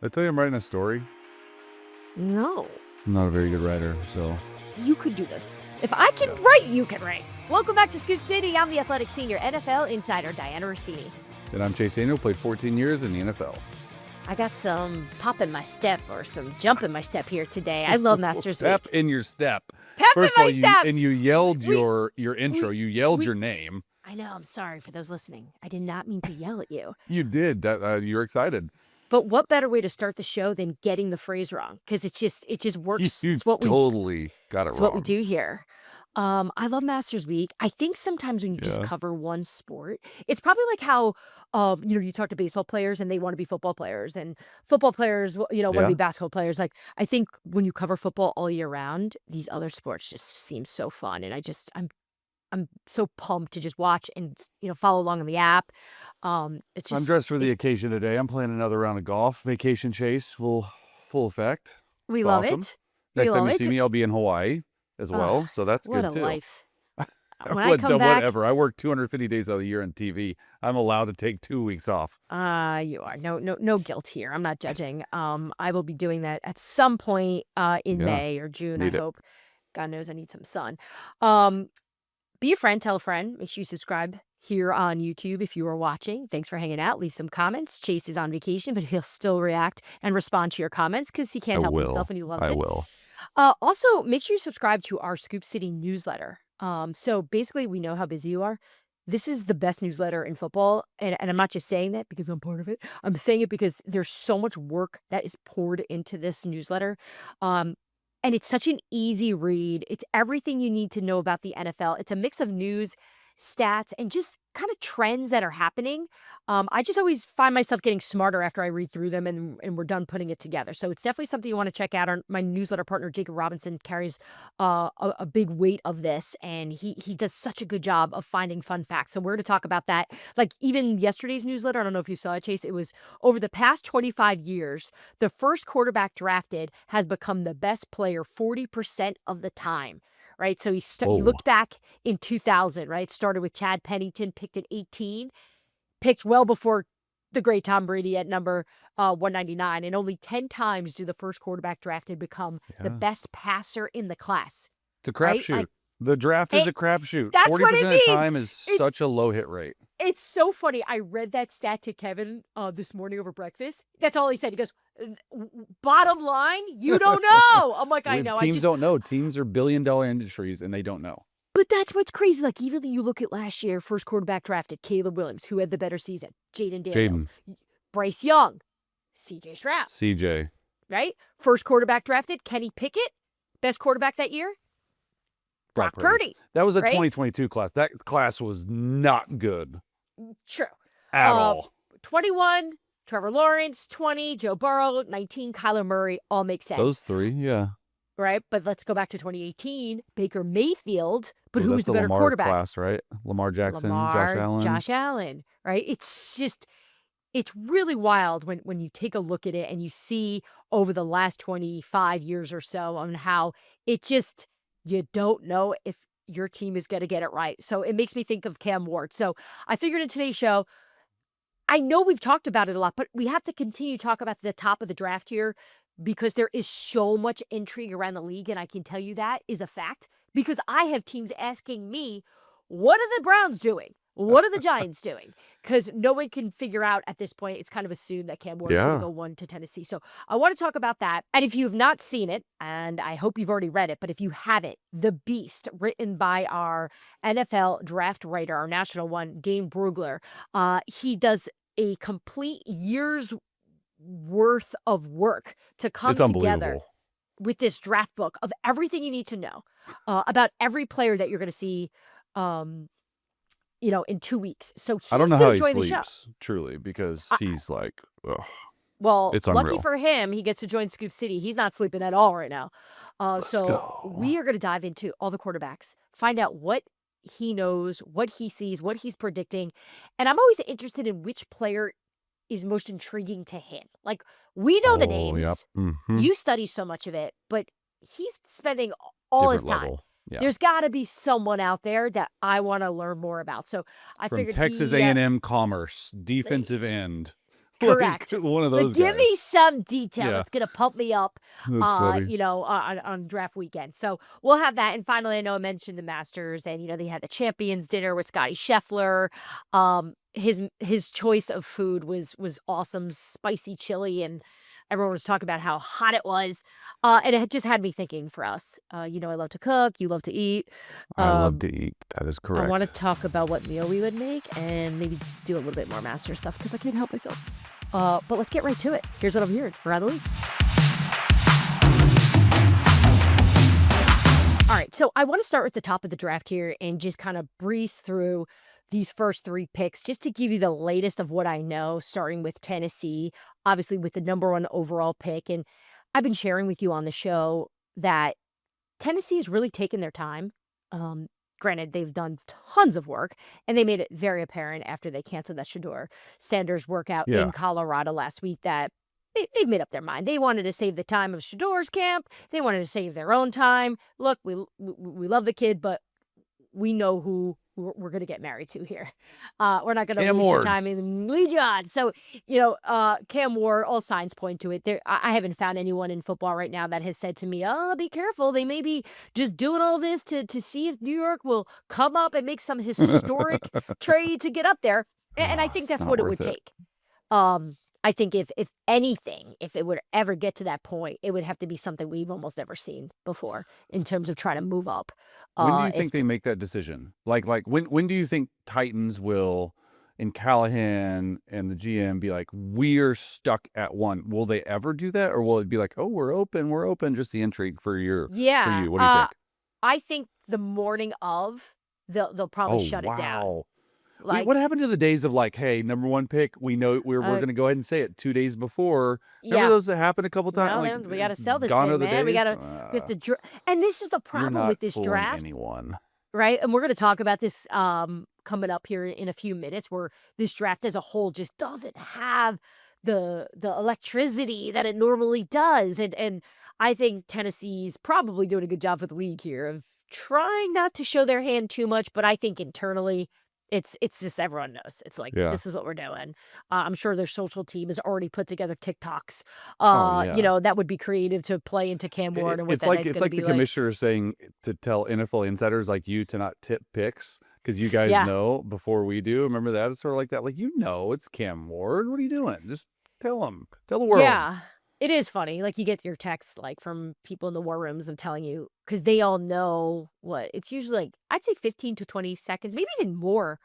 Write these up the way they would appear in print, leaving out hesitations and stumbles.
I tell you I'm writing a story. No. I'm not a very good writer, so. You could do this. If I can write, you can write. Welcome back to Scoop City. I'm the athletic senior NFL insider, Dianna Russini. And I'm Chase Daniel, played 14 years in the NFL. I got some pop in my step or some jump in my step here today. I love Masters Pep Week. in your step. Pep First in of my all, step. you yelled your intro. You yelled your name. I know. I'm sorry for those listening. I did not mean to yell at you. You did. You're excited. But what better way to start the show than getting the phrase wrong? Because it just works. You it's what totally got it wrong. It's what we do here. I love Masters Week. I think sometimes when you just cover one sport, it's probably like how, you talk to baseball players and they want to be football players, and football players, want to be basketball players. Like, I think when you cover football all year round, these other sports just seem so fun, and I'm so pumped to just watch and follow along on the app. It's just I'm dressed for the occasion today. I'm playing another round of golf. Vacation Chase full effect. We It's love awesome. it. Next time you see me, I'll be in Hawaii as well, so that's what good a too. life. When I come back, Whatever. I work 250 days out of the year on TV. I'm allowed to take 2 weeks off. you are. No guilt here. I'm not judging. I will be doing that at some point in May or June, I hope. God knows I need some sun. Be a friend, tell a friend. Make sure you subscribe here on YouTube if you are watching. Thanks for hanging out. Leave some comments. Chase is on vacation, but he'll still react and respond to your comments because he can't help himself and he loves it. I will. Also, make sure you subscribe to our Scoop City newsletter. So basically, we know how busy you are. This is the best newsletter in football. And I'm not just saying that because I'm part of it. I'm saying it because there's so much work that is poured into this newsletter. And it's such an easy read. It's everything you need to know about the NFL. It's a mix of news, stats, and just kind of trends that are happening. I just always find myself getting smarter after I read through them and we're done putting it together. So it's definitely something you want to check out. My newsletter partner, Jacob Robinson, carries a big weight of this, and he does such a good job of finding fun facts. So we're going to talk about that. Like even yesterday's newsletter, I don't know if you saw it, Chase, it was over the past 25 years, the first quarterback drafted has become the best player 40% of the time. Right. So he looked back in 2000, right? Started with Chad Pennington, picked at 18, picked well before the great Tom Brady at number 199. And only 10 times do the first quarterback drafted become the best passer in the class. It's a crapshoot. Like, the draft is a crapshoot. That's 40% what it means. of the time is such a low hit rate. It's so funny. I read that stat to Kevin this morning over breakfast. That's all he said. He goes, bottom line, you don't know. I'm like, I know. Teams don't know. Teams are billion-dollar industries, and they don't know. But that's what's crazy. Like, even you look at last year, first quarterback drafted, Caleb Williams, who had the better season. Jaden Daniels. Bryce Young. CJ Stroud. CJ. Right? First quarterback drafted, Kenny Pickett. Best quarterback that year? Brock Purdy. That was a 2022 class. That class was not good. True. At all. 21, Trevor Lawrence. 20, Joe Burrow. 19, Kyler Murray. All make sense. Those three, yeah. Right? But let's go back to 2018. Baker Mayfield. But who was the better Lamar quarterback? Class, right? Lamar Jackson, Josh Allen. Right? It's really wild when you take a look at it and you see over the last 25 years or so on how it just, you don't know if your team is going to get it right. So it makes me think of Cam Ward. So I figured in today's show, I know we've talked about it a lot, but we have to continue to talk about the top of the draft here because there is so much intrigue around the league. And I can tell you that is a fact because I have teams asking me, what are the Browns doing? What are the Giants doing? Because no one can figure out at this point. It's kind of assumed that Cam Ward is going to go 1 to Tennessee. So I want to talk about that. And if you've not seen it, and I hope you've already read it, but if you haven't, The Beast, written by our NFL draft writer, our national one, Dane Brugler, he does a complete year's worth of work to come together with this draft book of everything you need to know about every player that you're going to see in 2 weeks. So he's I don't know how he join the sleeps, truly, because he's like, ugh. Well, it's lucky unreal. for him, he gets to join Scoop City. He's not sleeping at all right now. We are going to dive into all the quarterbacks, find out what he knows, what he sees, what he's predicting. And I'm always interested in which player is most intriguing to him. Like, we know the names. Yep. Mm-hmm. You study so much of it, but he's spending all his time. Yeah. There's got to be someone out there that I want to learn more about. So I figured Texas A&M Commerce, defensive end. Correct. One of But those give guys. me some detail Yeah. that's gonna pump me up, That's funny. on draft weekend. So we'll have that. And finally, I know I mentioned the Masters, and they had the Champions Dinner with Scotty Scheffler. His choice of food was awesome, spicy chili, and everyone was talking about how hot it was. And it just had me thinking for us. I love to cook, you love to eat. I love Um, to eat. That is I want to correct. talk about what meal we would make and maybe do a little bit more master stuff because I can't help myself. But let's get right to it. Here's what I'm hearing around the league. All right, so I want to start with the top of the draft here and just kind of breeze through these first 3 picks just to give you the latest of what I know, starting with Tennessee, obviously with the number 1 overall pick. And I've been sharing with you on the show that Tennessee has really taken their time. Granted, they've done tons of work, and they made it very apparent after they canceled that Shedeur Sanders workout in Yeah. Colorado last week that they've made up their mind. They wanted to save the time of Shedeur's camp. They wanted to save their own time. Look, we love the kid, but we know who we're going to get married to here. We're not going to Cam waste your Ward. time and lead you on. So, Cam Ward, all signs point to it. I haven't found anyone in football right now that has said to me, oh, be careful. They may be just doing all this to see if New York will come up and make some historic trade to get up there. And I think It's that's not what it worth would it. take. I think if anything, if it would ever get to that point, it would have to be something we've almost never seen before in terms of trying to move up. When do you If think they make that decision? Like when do you think Titans will, and Callahan and the GM be like, we're stuck at 1? Will they ever do that, or will it be like, oh, we're open, just the intrigue for you? Yeah, What do you think? I think the morning of, they'll probably Oh shut it down. wow. Like, What happened to the days of like, hey, number 1 pick, we know we're uh, going to go ahead and say it 2 days before. Remember yeah, those that happened a couple times? no, Like, we got to sell this gone are thing, the man. We days. have to, and this is the You're problem not with this fooling draft, anyone. right? And we're going to talk about this coming up here in a few minutes, where this draft as a whole just doesn't have the electricity that it normally does. And I think Tennessee's probably doing a good job for the league here of trying not to show their hand too much, but I think internally it's just everyone knows. It's like, Yeah. this is what we're doing. I'm sure their social team has already put together TikToks, Oh yeah. that would be creative to play into Cam Ward and what It's that like night's going to the be like. commissioner saying to tell NFL insiders like you to not tip picks because you guys Yeah. know before we do. Remember that? It's sort of like that. Like, it's Cam Ward. What are you doing? Just tell them. Tell the world. Yeah, it is funny. Like, you get your texts, like, from people in the war rooms of telling you, because they all know what it's usually like, I'd say 15 to 20 seconds, maybe even more,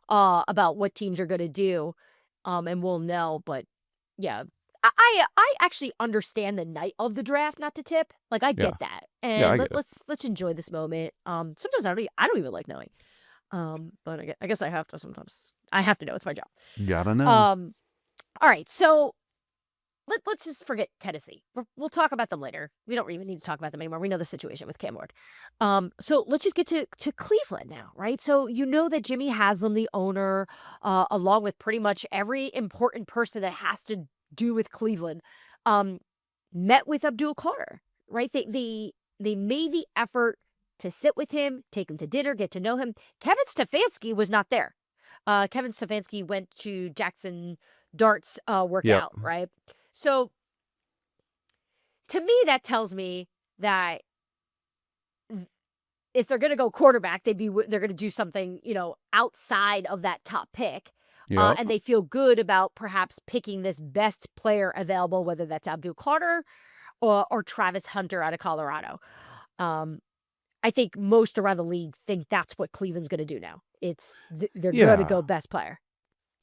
about what teams are going to do. And we'll know. But yeah, I actually understand the night of the draft not to tip. Like, I Yeah. get that. Yeah, I And get it. let's enjoy this moment. Sometimes I don't even like knowing. But I guess I have to sometimes. I have to know. It's my job. Gotta know. All right, so let's just forget Tennessee. We'll talk about them later. We don't even need to talk about them anymore. We know the situation with Cam Ward. So let's just get to Cleveland now, right? So you know that Jimmy Haslam, the owner, along with pretty much every important person that has to do with Cleveland, met with Abdul Carter, right? They made the effort to sit with him, take him to dinner, get to know him. Kevin Stefanski was not there. Kevin Stefanski went to Jackson Dart's workout, right? So to me, that tells me that if they're going to go quarterback, they're going to do something, outside of that top pick. Yeah. And they feel good about perhaps picking this best player available, whether that's Abdul Carter or Travis Hunter out of Colorado. I think most around the league think that's what Cleveland's going to do now. They're going to go best player.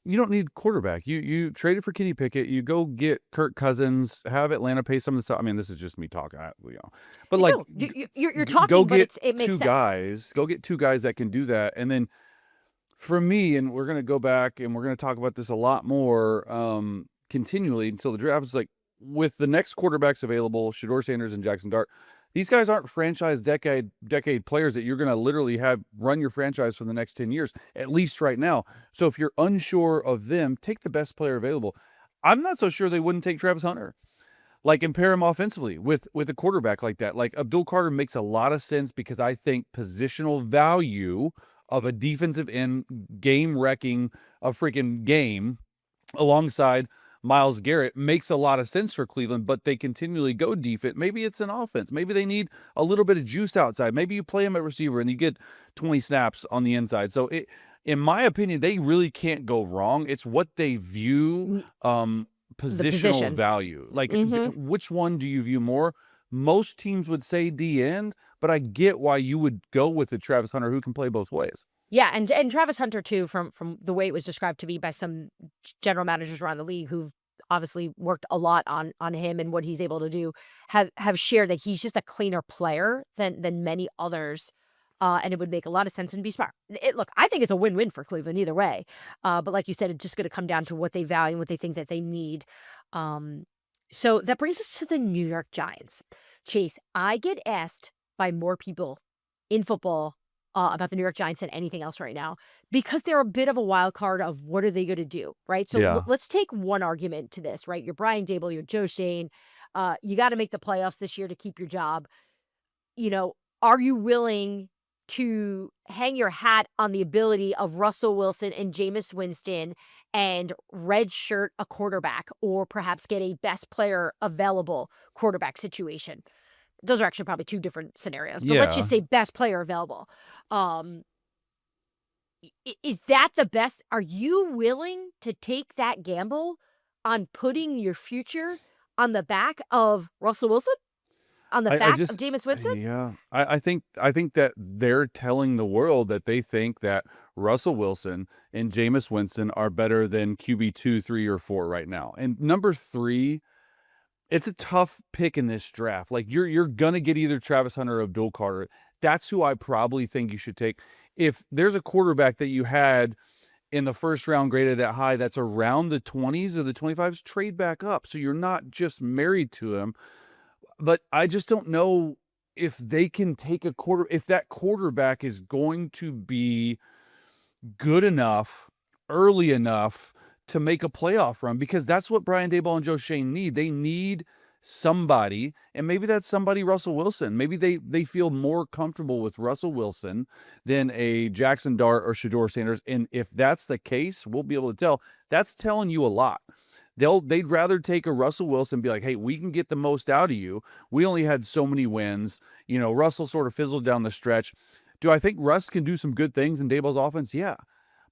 You don't need quarterback. You traded for Kenny Pickett. You go get Kirk Cousins. Have Atlanta pay some of the stuff. I mean, this is just me talking, but like, you're talking, go but get it makes two sense. guys. Go get 2 guys that can do that. And then for me, and we're gonna go back and we're gonna talk about this a lot more continually until the draft. It's like with the next quarterbacks available, Shedeur Sanders and Jackson Dart. These guys aren't franchise decade players that you're going to literally have run your franchise for the next 10 years, at least right now. So if you're unsure of them, take the best player available. I'm not so sure they wouldn't take Travis Hunter, like, and pair him offensively with a quarterback like that. Like, Abdul Carter makes a lot of sense because I think positional value of a defensive end game wrecking a freaking game alongside Myles Garrett makes a lot of sense for Cleveland, but they continually go defense. Maybe it's an offense. Maybe they need a little bit of juice outside. Maybe you play him at receiver and you get 20 snaps on the inside. So in my opinion, they really can't go wrong. It's what they view The positional position. value. Like, hmm which one do you view more? Most teams would say D end, but I get why you would go with the Travis Hunter who can play both ways. Yeah, and Travis Hunter too, from the way it was described to me by some general managers around the league who've obviously worked a lot on him and what he's able to do, have shared that he's just a cleaner player than many others. And it would make a lot of sense and be smart. Look, I think it's a win-win for Cleveland either way. But like you said, it's just going to come down to what they value and what they think that they need. Um, so that brings us to the New York Giants. Chase, I get asked by more people in football about the New York Giants than anything else right now because they're a bit of a wild card of what are they going to do, right? So Yeah. let's take one argument to this, right? You're Brian Dable, you're Joe Shane. You got to make the playoffs this year to keep your job. Are you willing to hang your hat on the ability of Russell Wilson and Jameis Winston and redshirt a quarterback or perhaps get a best player available quarterback situation? Those are actually probably two different scenarios, but let's just Yeah. say best player available. Um, is that the best? Are you willing to take that gamble on putting your future on the back of Russell Wilson? On the I back of just Jameis Winston? yeah. I think that they're telling the world that they think that Russell Wilson and Jameis Winston are better than QB 2, 3, or 4 right now. And number 3, it's a tough pick in this draft. Like you're gonna get either Travis Hunter or Abdul Carter. That's who I probably think you should take. If there's a quarterback that you had in the first round graded that high that's around the 20s or the 25s, trade back up. So you're not just married to him. But I just don't know if they can take if that quarterback is going to be good enough early enough to make a playoff run, because that's what Brian Daboll and Joe Shane need. They need somebody, and maybe that's somebody Russell Wilson. Maybe they feel more comfortable with Russell Wilson than a Jackson Dart or Shedeur Sanders. And if that's the case, we'll be able to tell. That's telling you a lot. They'd rather take a Russell Wilson and be like, hey, we can get the most out of you. We only had so many wins. Russell sort of fizzled down the stretch. Do I think Russ can do some good things in Daboll's offense? Yeah.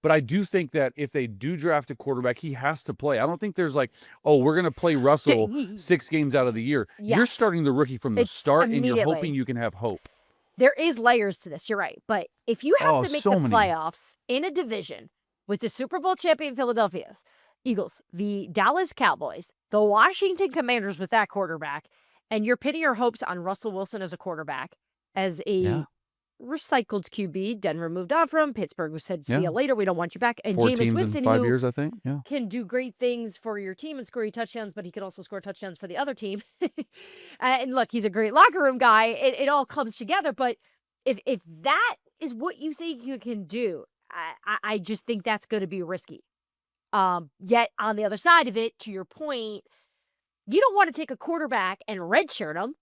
But I do think that if they do draft a quarterback, he has to play. I don't think there's like, oh, we're going to play Russell 6 games out of the year. You're Yes, starting the rookie from the it's start, and you're hoping immediately. you can have hope. There is layers to this, you're right. But if you have Oh, to make the so many. playoffs in a division with the Super Bowl champion Philadelphia Eagles, the Dallas Cowboys, the Washington Commanders with that quarterback, and you're pinning your hopes on Russell Wilson as a quarterback, as Yeah. a recycled QB, Denver moved on from, Pittsburgh said, see Yeah. you later, we don't want you back, and 4 Jameis teams in Winston, 5 who years, I think. Yeah. can do great things for your team and score you touchdowns, but he can also score touchdowns for the other team. And look, he's a great locker room guy. It all comes together. But if that is what you think you can do, I just think that's going to be risky. Yet on the other side of it, to your point, you don't want to take a quarterback and redshirt him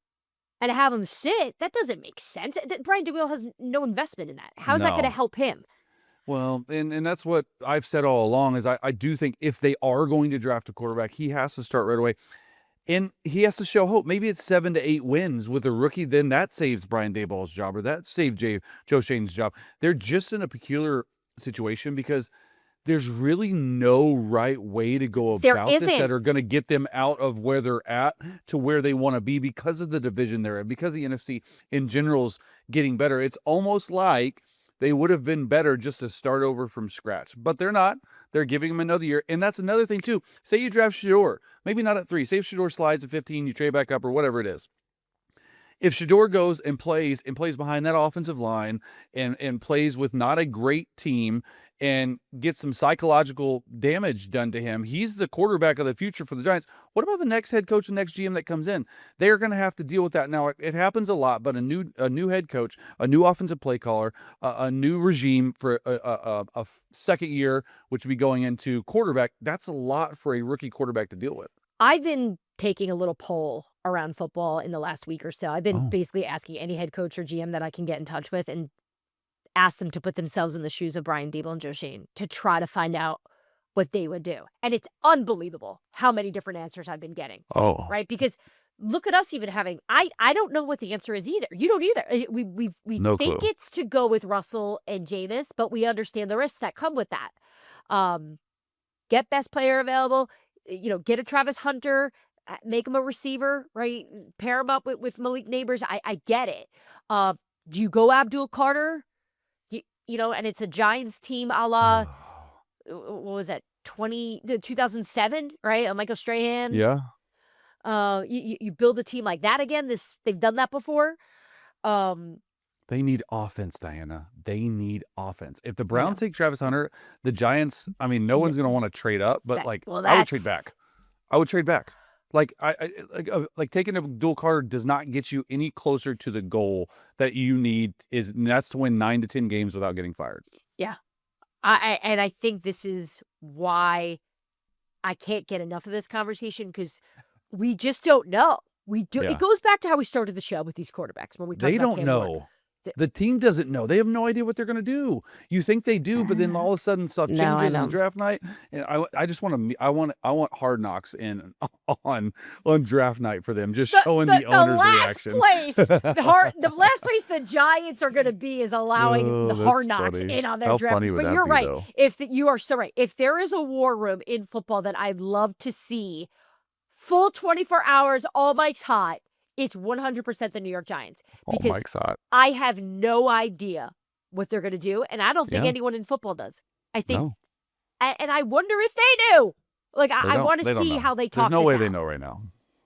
and have him sit. That doesn't make sense. Brian DeWill has no investment in that. How's that going to No. help him? Well, and that's what I've said all along is I do think if they are going to draft a quarterback, he has to start right away. And he has to show hope. Maybe it's 7 to 8 wins with a rookie. Then that saves Brian Daboll's job, or that saved Joe Shane's job. They're just in a peculiar situation because there's really no right way to go There about this isn't. that are going to get them out of where they're at to where they want to be because of the division they're in, because the NFC in general is getting better. It's almost like they would have been better just to start over from scratch, but they're not. They're giving him another year. And that's another thing too. Say you draft Shedeur, maybe not at 3. Say if Shedeur slides at 15, you trade back up or whatever it is. If Shedeur goes and plays behind that offensive line and plays with not a great team and gets some psychological damage done to him, he's the quarterback of the future for the Giants. What about the next head coach and next GM that comes in? They're going to have to deal with that. Now, it happens a lot, but a new head coach, a new offensive play caller, a new regime for a second year, which would be going into quarterback, that's a lot for a rookie quarterback to deal with. I've been taking a little poll around football in the last week or so. I've been Oh. basically asking any head coach or GM that I can get in touch with and ask them to put themselves in the shoes of Brian Daboll and Joe Shane to try to find out what they would do. And it's unbelievable how many different answers I've been getting, Oh, right? Because look at us even having, I don't know what the answer is either. You don't either. We no think clue. it's to go with Russell and Jameis, but we understand the risks that come with that. Get best player available, get a Travis Hunter, make him a receiver, right? Pair him up with Malik Neighbors. I get it. Do you go Abdul Carter? And it's a Giants team a la, what was that, 2007, right? Michael Strahan. Yeah. You build a team like that again. They've done that before. They need offense, Diana. They need offense. If the I know. Browns take Travis Hunter, the Giants, I mean, no one's going to want to trade up, but I would trade back. I would trade back. Like taking Abdul Carter does not get you any closer to the goal that you need, and that's to win 9 to 10 games without getting fired. Yeah. I think this is why I can't get enough of this conversation, because we just don't know. We do. Yeah. It goes back to how we started the show with these quarterbacks when we talked They about don't Cam know. Ward. The team doesn't know. They have no idea what they're going to do. You think they do, but then all of a sudden stuff changes on draft night. And I just want to. I want Hard Knocks in on draft night for them, just showing the owner's reaction. The last place the Giants are going to be is allowing the Hard Knocks in on their How draft. Funny would but that you're be, right. Though? You are so right. If there is a war room in football that I'd love to see, full 24 hours, all mics hot, it's 100% the New York Giants. Because all mics hot. I have no idea what they're going to do, and I don't think anyone in football does. I think, no. And I wonder if they do. Like, I want to see how they talk. There's no way they know right now.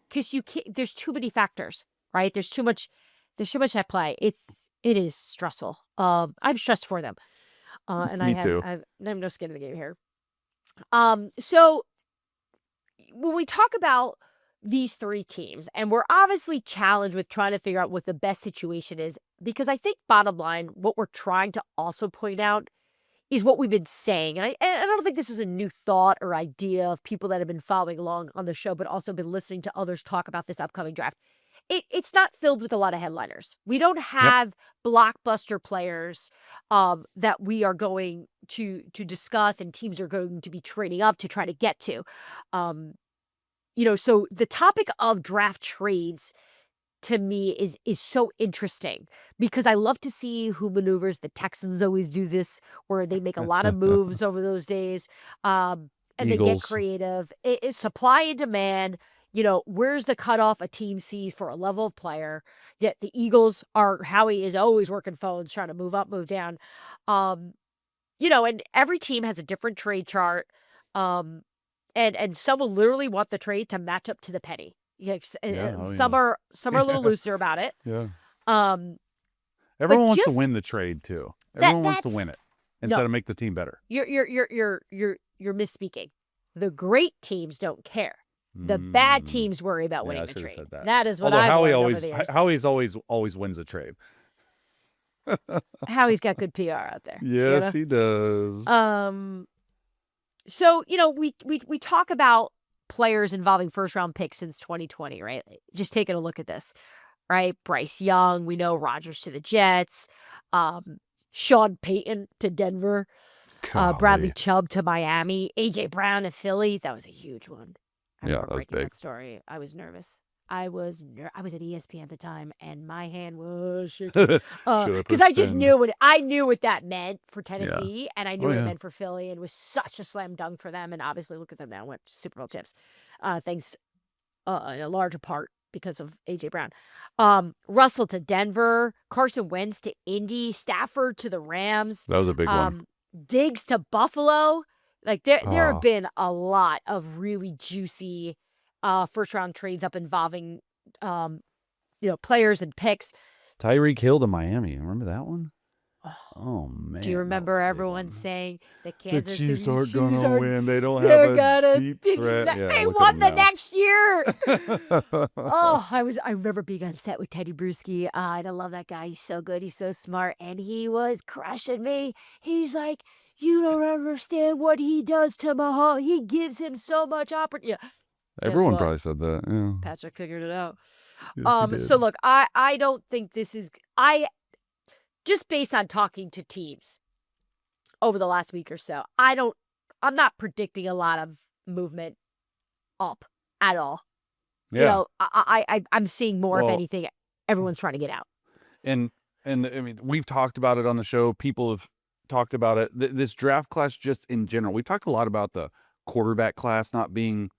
Because there's too many factors, right? There's too much at play. It is stressful. I'm stressed for them. And Me too. I have no skin in the game here. So when we talk about these three teams, and we're obviously challenged with trying to figure out what the best situation is, because I think bottom line, what we're trying to also point out is what we've been saying. And I don't think this is a new thought or idea of people that have been following along on the show, but also been listening to others talk about this upcoming draft. It's not filled with a lot of headliners. We don't have blockbuster players that we are going to discuss, and teams are going to be trading up to try to get to. So the topic of draft trades to me is so interesting, because I love to see who maneuvers. The Texans always do this, where they make a lot of moves over those days, and Eagles. They get creative. It is supply and demand. Where's the cutoff a team sees for a level of player? Yet the Eagles Howie is always working phones, trying to move up, move down. And every team has a different trade chart. And some will literally want the trade to match up to the penny. Some are a little looser about it. Yeah. Everyone wants to win the trade too. Everyone wants to win it instead of make the team better. You're misspeaking. The great teams don't care. The bad teams worry about winning the trade. Said that is what I've learned over the years. Howie's always wins a trade. Howie's got good PR out there. Yes, he does. So, we talk about players involving first-round picks since 2020, right? Just taking a look at this, right? Bryce Young, we know Rodgers to the Jets, Sean Payton to Denver, Bradley Chubb to Miami, A.J. Brown to Philly. That was a huge one. I remember that was breaking big. That story. I was nervous. I was at ESPN at the time, and my hand was shaking because I just knew what that meant for Tennessee, and I knew what it meant for Philly, and it was such a slam dunk for them. And obviously, look at them now, went to Super Bowl champs, thanks in a larger part because of AJ Brown. Russell to Denver, Carson Wentz to Indy, Stafford to the Rams. That was a big one. Diggs to Buffalo. Like there have been a lot of really juicy first round trades up involving players and picks. Tyreek Hill to Miami. Remember that one? Oh man. Do you remember everyone saying that Kansas the Chiefs City aren't gonna win? They don't have a deep threat. Yeah, they won the next year. I remember being on set with Teddy Bruschi. I love that guy. He's so good. He's so smart, and he was crushing me. He's like, you don't understand what he does to Mahomes. He gives him so much opportunity. Yeah. Everyone probably said that. Yeah. Patrick figured it out. Yes, so look, I don't think this is just based on talking to teams over the last week or so. I I'm not predicting a lot of movement up at all. You Yeah. know, I'm seeing more of Well, anything, everyone's trying to get out. and I mean, we've talked about it on the show. People have talked about it. This draft class just in general. We've talked a lot about the quarterback class not being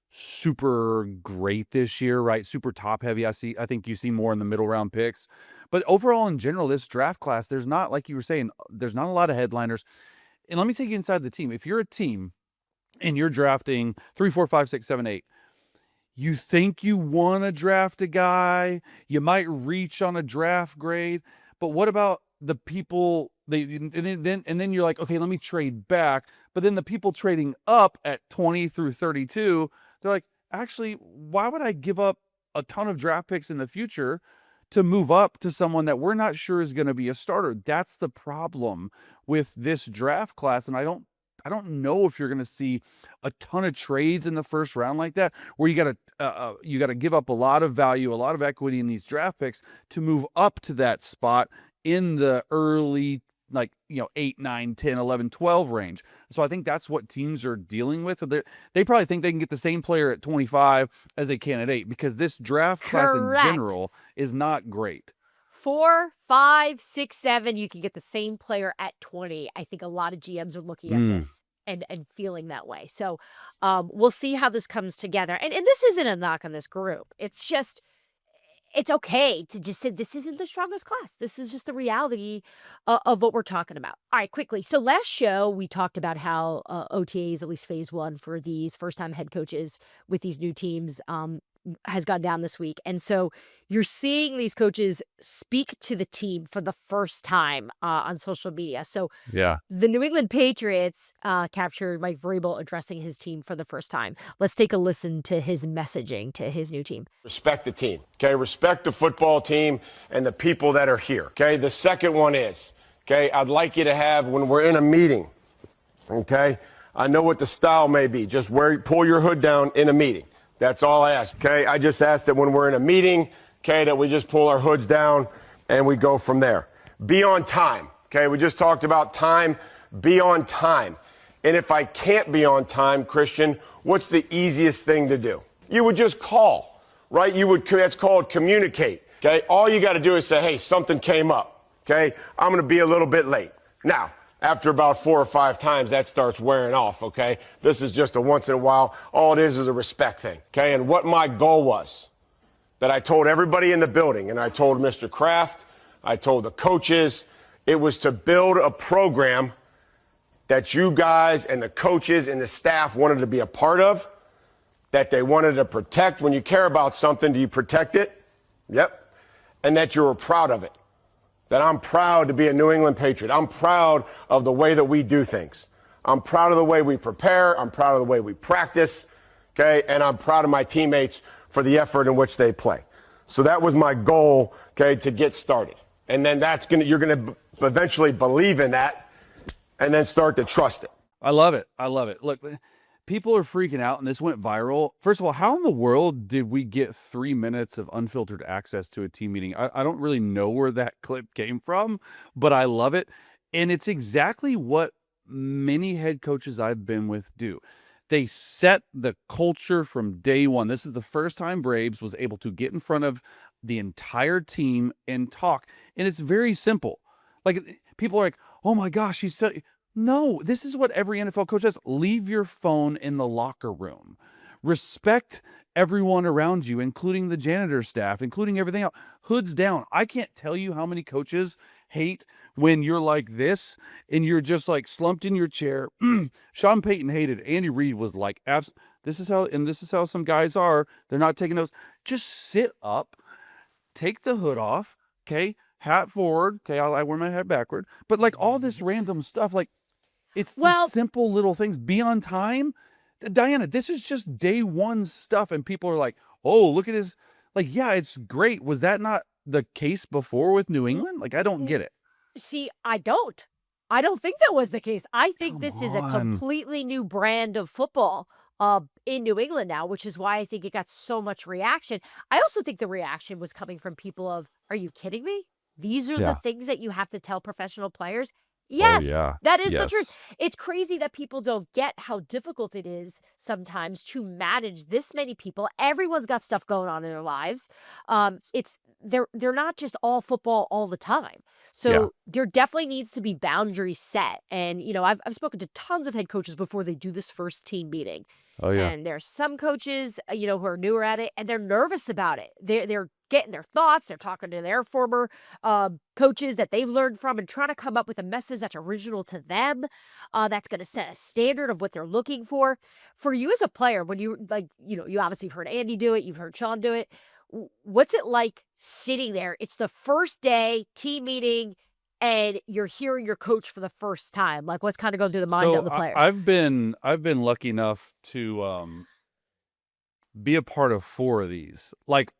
super great this year, right? Super top heavy. I think you see more in the middle round picks. But overall in general, this draft class, there's not, like you were saying, there's not a lot of headliners. And let me take you inside the team. If you're a team and you're drafting 3, 4, 5, 6, 7, 8, you think you want to draft a guy, you might reach on a draft grade, but what about the people and then you're like, okay, let me trade back. But then the people trading up at 20 through 32, they're like, actually, why would I give up a ton of draft picks in the future to move up to someone that we're not sure is going to be a starter? That's the problem with this draft class. And I don't know if you're going to see a ton of trades in the first round like that, where you got to give up a lot of value, a lot of equity in these draft picks to move up to that spot in the early, like, 8, 9, 10, 11, 12 range. So I think that's what teams are dealing with. They probably think they can get the same player at 25 as they can at 8, because this draft class in Correct. general is not great. 4, 5, 6, 7, you can get the same player at 20. I think a lot of GMs are looking at this and feeling that way. So we'll see how this comes together. And this isn't a knock on this group. It's just, it's okay to just say this isn't the strongest class. This is just the reality of what we're talking about. All right, quickly. So last show, we talked about how OTAs, at least phase 1 for these first-time head coaches with these new teams, has gone down this week. And so you're seeing these coaches speak to the team for the first time on social media. So Yeah. the New England Patriots captured Mike Vrabel addressing his team for the first time. Let's take a listen to his messaging to his new team. Respect the team, okay? Respect the football team and the people that are here, okay? The second one is, okay, I'd like you to have, when we're in a meeting, okay, I know what the style may be. Just pull your hood down in a meeting. That's all I ask, okay? I just ask that when we're in a meeting, okay, that we just pull our hoods down and we go from there. Be on time, okay? We just talked about time. Be on time. And if I can't be on time, Christian, what's the easiest thing to do? You would just call, right? That's called communicate, okay? All you got to do is say, hey, something came up, okay? I'm going to be a little bit late. Now, after about 4 or 5 times, that starts wearing off, okay? This is just a once in a while. All it is a respect thing, okay? And what my goal was, that I told everybody in the building, and I told Mr. Kraft, I told the coaches, it was to build a program that you guys and the coaches and the staff wanted to be a part of, that they wanted to protect. When you care about something, do you protect it? Yep. And that you were proud of it. That I'm proud to be a New England Patriot. I'm proud of the way that we do things. I'm proud of the way we prepare. I'm proud of the way we practice. Okay. And I'm proud of my teammates for the effort in which they play. So that was my goal, okay, to get started. And then you're going to eventually believe in that and then start to trust it. I love it. I love it. Look, people are freaking out, and this went viral. First of all, how in the world did we get 3 minutes of unfiltered access to a team meeting? I don't really know where that clip came from, but I love it. And it's exactly what many head coaches I've been with do. They set the culture from day one. This is the first time Braves was able to get in front of the entire team and talk. And it's very simple. Like, people are like, oh my gosh, he's so... No, this is what every NFL coach does. Leave your phone in the locker room. Respect everyone around you, including the janitor staff, including everything else. Hoods down. I can't tell you how many coaches hate when you're like this and you're just like slumped in your chair. Sean Payton hated. Andy Reid was like, this is how some guys are. They're not taking those. Just sit up, take the hood off, okay? Hat forward, okay? I wear my hat backward. But like all this random stuff, like, it's the simple little things. Be on time. Dianna, this is just day one stuff. And people are like, oh, look at his, like, yeah, it's great. Was that not the case before with New England? Like, I don't get it. See, I don't think that was the case. I think Come this is a on. completely new brand of football in New England now, which is why I think it got so much reaction. I also think the reaction was coming from people of, are you kidding me? These are the things that you have to tell professional players. Yes, yeah. that is the truth. Yes. It's crazy that people don't get how difficult it is sometimes to manage this many people. Everyone's got stuff going on in their lives. It's they're not just all football all the time. Yeah. So there definitely needs to be boundaries set. And I've spoken to tons of head coaches before they do this first team meeting. Oh, yeah. And there's some coaches, who are newer at it, and they're nervous about it. They're getting their thoughts. They're talking to their former coaches that they've learned from, and trying to come up with a message that's original to them. That's going to set a standard of what they're looking for. For you as a player, when you you obviously have heard Andy do it, you've heard Sean do it. What's it like sitting there? It's the first day team meeting, and you're hearing your coach for the first time. Like, what's kind of going through the mind of So the players? I've been lucky enough to be a part of 4 of these. Like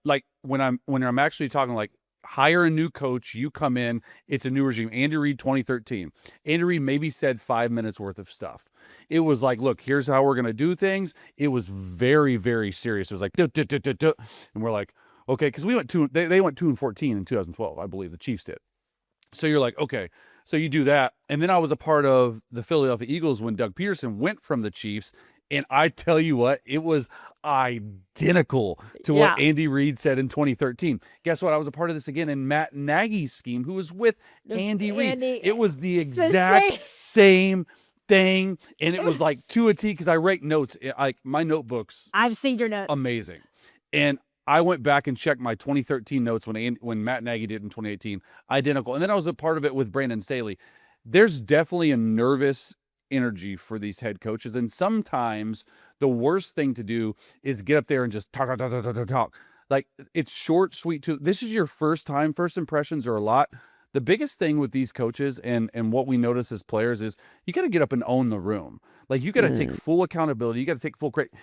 when I'm actually talking, like, hire a new coach, you come in, it's a new regime. Andy Reid 2013. Andy Reid maybe said 5 minutes worth of stuff. It was like, look, here's how we're gonna do things. It was very, very serious. It was like, duh, duh, duh, duh, duh. And we're like, okay, because we went they went 2-14 in 2012, I believe the Chiefs did. So you're like, okay, so you do that. And then I was a part of the Philadelphia Eagles when Doug Peterson went from the Chiefs. And I tell you what, it was identical to what Yeah. Andy Reid said in 2013. Guess what? I was a part of this again in Matt Nagy's scheme, who was with Andy Reid. It was the it's the exact same. same thing. And it was like to a T, because I write notes. Like, my notebooks, I've seen your notes. amazing. And I went back and checked my 2013 notes when Matt Nagy did in 2018, identical. And then I was a part of it with Brandon Staley. There's definitely a nervous energy for these head coaches, and sometimes the worst thing to do is get up there and just talk, talk, talk, talk, talk, talk. Like, it's short, sweet. This is your first time. First impressions are a lot. The biggest thing with these coaches and what we notice as players is you got to get up and own the room. Like, you got to take full accountability. You got to take full credit.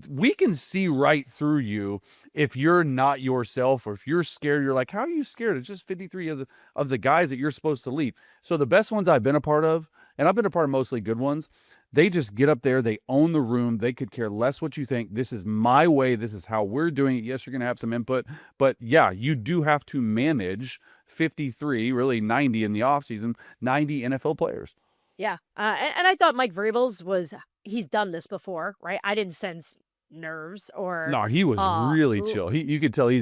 We can see right through you if you're not yourself, or if you're scared. You're like, how are you scared? It's just 53 of the guys that you're supposed to lead. So the best ones I've been a part of, and I've been a part of mostly good ones, they just get up there, they own the room, they could care less what you think. This is my way, this is how we're doing it. Yes, you're going to have some input, but yeah, you do have to manage 53, really 90 in the offseason, 90 NFL players. Yeah. And I thought Mike Vrabel's he's done this before, right? I didn't sense nerves or No, he was really l- chill. You could tell he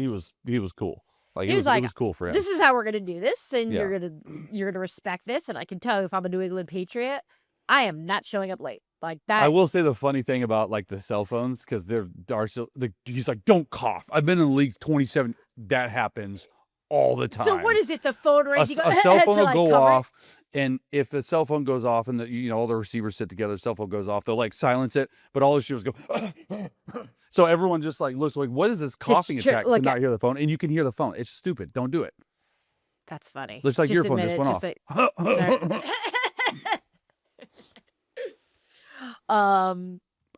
was cool. Like, he it was was like, cool for him. this is how we're gonna do this, and Yeah. you're gonna respect this. And I can tell if I'm a New England Patriot, I am not showing up late. Like I that. will say the funny thing about, like, the cell phones, because he's like, don't cough. I've been in the league 27. That happens all the time. So what is it? The phone rings. You go, A cell phone to, will like, go cover it? off, and if the cell phone goes off and all the receivers sit together, the cell phone goes off, they'll, like, silence it, but all the receivers go, so everyone just, like, looks like, what is this coughing attack to look not at- hear the phone? And you can hear the phone. It's stupid. Don't do it. That's funny. Looks like your phone admit just it, went just off. say- All right,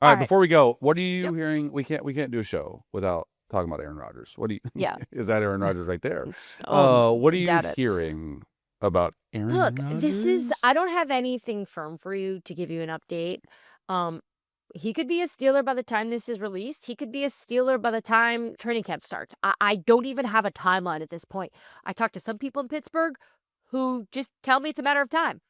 right. before we go, what are you Yep. hearing? We can't do a show without talking about Aaron Rodgers. What do you? Yeah. Is that Aaron Rodgers right there? Oh, What are you doubt it. hearing about Aaron Look, Rodgers? I don't have anything firm for you to give you an update. He could be a Steeler by the time this is released. He could be a Steeler by the time training camp starts. I don't even have a timeline at this point. I talked to some people in Pittsburgh who just tell me it's a matter of time.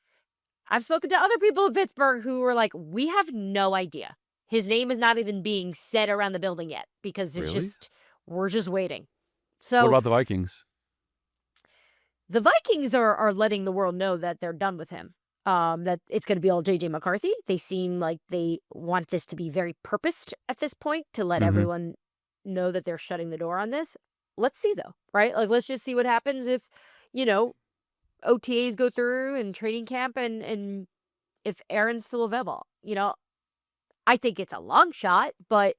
I've spoken to other people in Pittsburgh who were like, we have no idea. His name is not even being said around the building yet because Really? we're just waiting. What So about the Vikings? the Vikings are letting the world know that they're done with him. That it's going to be all J.J. McCarthy. They seem like they want this to be very purposed at this point to let Mhm. everyone know that they're shutting the door on this. Let's see, though, right? Like, let's just see what happens if, OTAs go through and training camp and if Aaron's still available. I think it's a long shot, but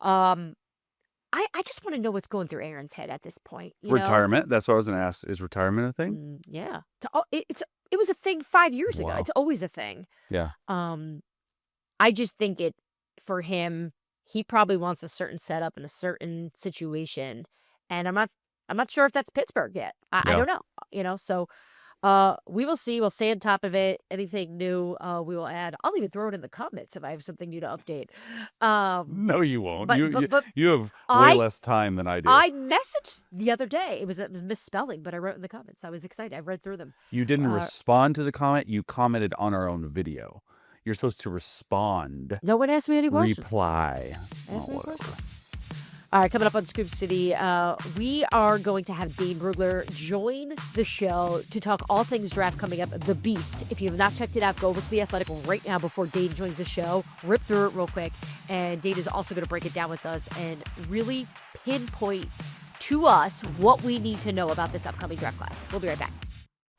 I just want to know what's going through Aaron's head at this point. Retirement. That's what I was going to ask. Is retirement a thing? Yeah. It was a thing 5 years ago. Wow. It's always a thing. Yeah. I just think for him, he probably wants a certain setup in a certain situation, and I'm not sure if that's Pittsburgh yet. I Yeah. don't know. So We will see. We'll stay on top of it. Anything new, we will add. I'll even throw it in the comments if I have something new to update. No, you won't. But You but you but you have way I less time than I do. I messaged the other day. It was misspelling, but I wrote in the comments. I was excited. I read through them. You didn't Uh, respond to the comment. You commented on our own video. You're supposed to respond, no one asked me any questions. reply. Ask me a Whatever. question. All right, coming up on Scoop City, we are going to have Dane Brugler join the show to talk all things draft coming up. The Beast. If you have not checked it out, go over to The Athletic right now before Dane joins the show. Rip through it real quick. And Dane is also going to break it down with us and really pinpoint to us what we need to know about this upcoming draft class. We'll be right back.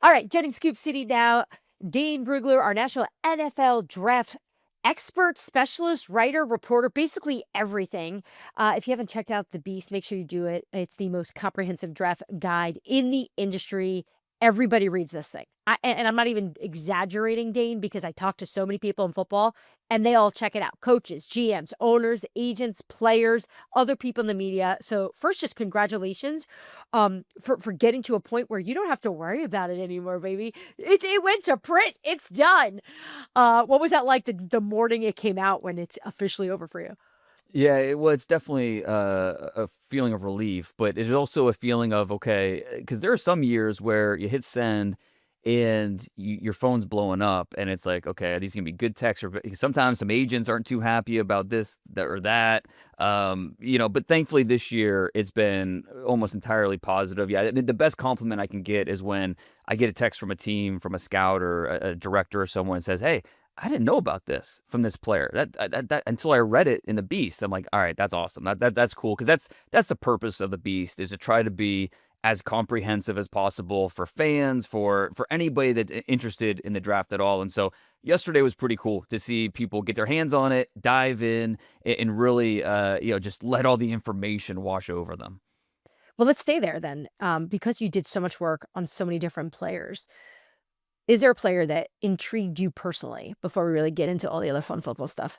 All right, joining Scoop City now, Dane Brugler, our national NFL draft expert, specialist, writer, reporter, basically everything. If you haven't checked out The Beast, make sure you do it. It's the most comprehensive draft guide in the industry. Everybody reads this thing. And I'm not even exaggerating, Dane, because I talk to so many people in football and they all check it out. Coaches, GMs, owners, agents, players, other people in the media. So first, just congratulations for getting to a point where you don't have to worry about it anymore, baby. It went to print. It's done. What was that like the morning it came out when it's officially over for you? Yeah, it's definitely a feeling of relief, but it is also a feeling of, okay, because there are some years where you hit send and your phone's blowing up and it's like, okay, are these going to be good texts? Or sometimes some agents aren't too happy about this or that. But thankfully this year it's been almost entirely positive. Yeah, the best compliment I can get is when I get a text from a team, from a scout or a director or someone says, hey, I didn't know about this from this player that until I read it in the Beast. I'm like, all right, that's awesome. That's cool. Cause that's the purpose of the Beast, is to try to be as comprehensive as possible for fans, for anybody that's interested in the draft at all. And so yesterday was pretty cool to see people get their hands on it, dive in and really, just let all the information wash over them. Well, let's stay there then, because you did so much work on so many different players. Is there a player that intrigued you personally before we really get into all the other fun football stuff?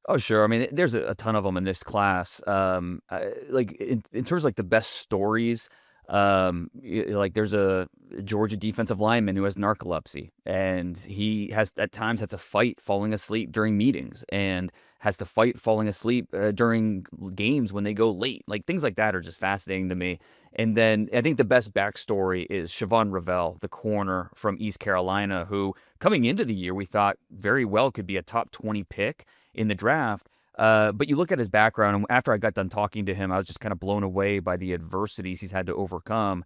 Oh, sure. I mean, there's a ton of them in this class. Like in terms of like the best stories, like there's a Georgia defensive lineman who has narcolepsy, and he has at times has to fight falling asleep during meetings, and has to fight falling asleep during games when they go late. Like things like that are just fascinating to me. And then I think the best backstory is Siobhan Revell, the corner from East Carolina, who coming into the year we thought very well could be a top 20 pick in the draft. But you look at his background, and after I got done talking to him, I was just kind of blown away by the adversities he's had to overcome.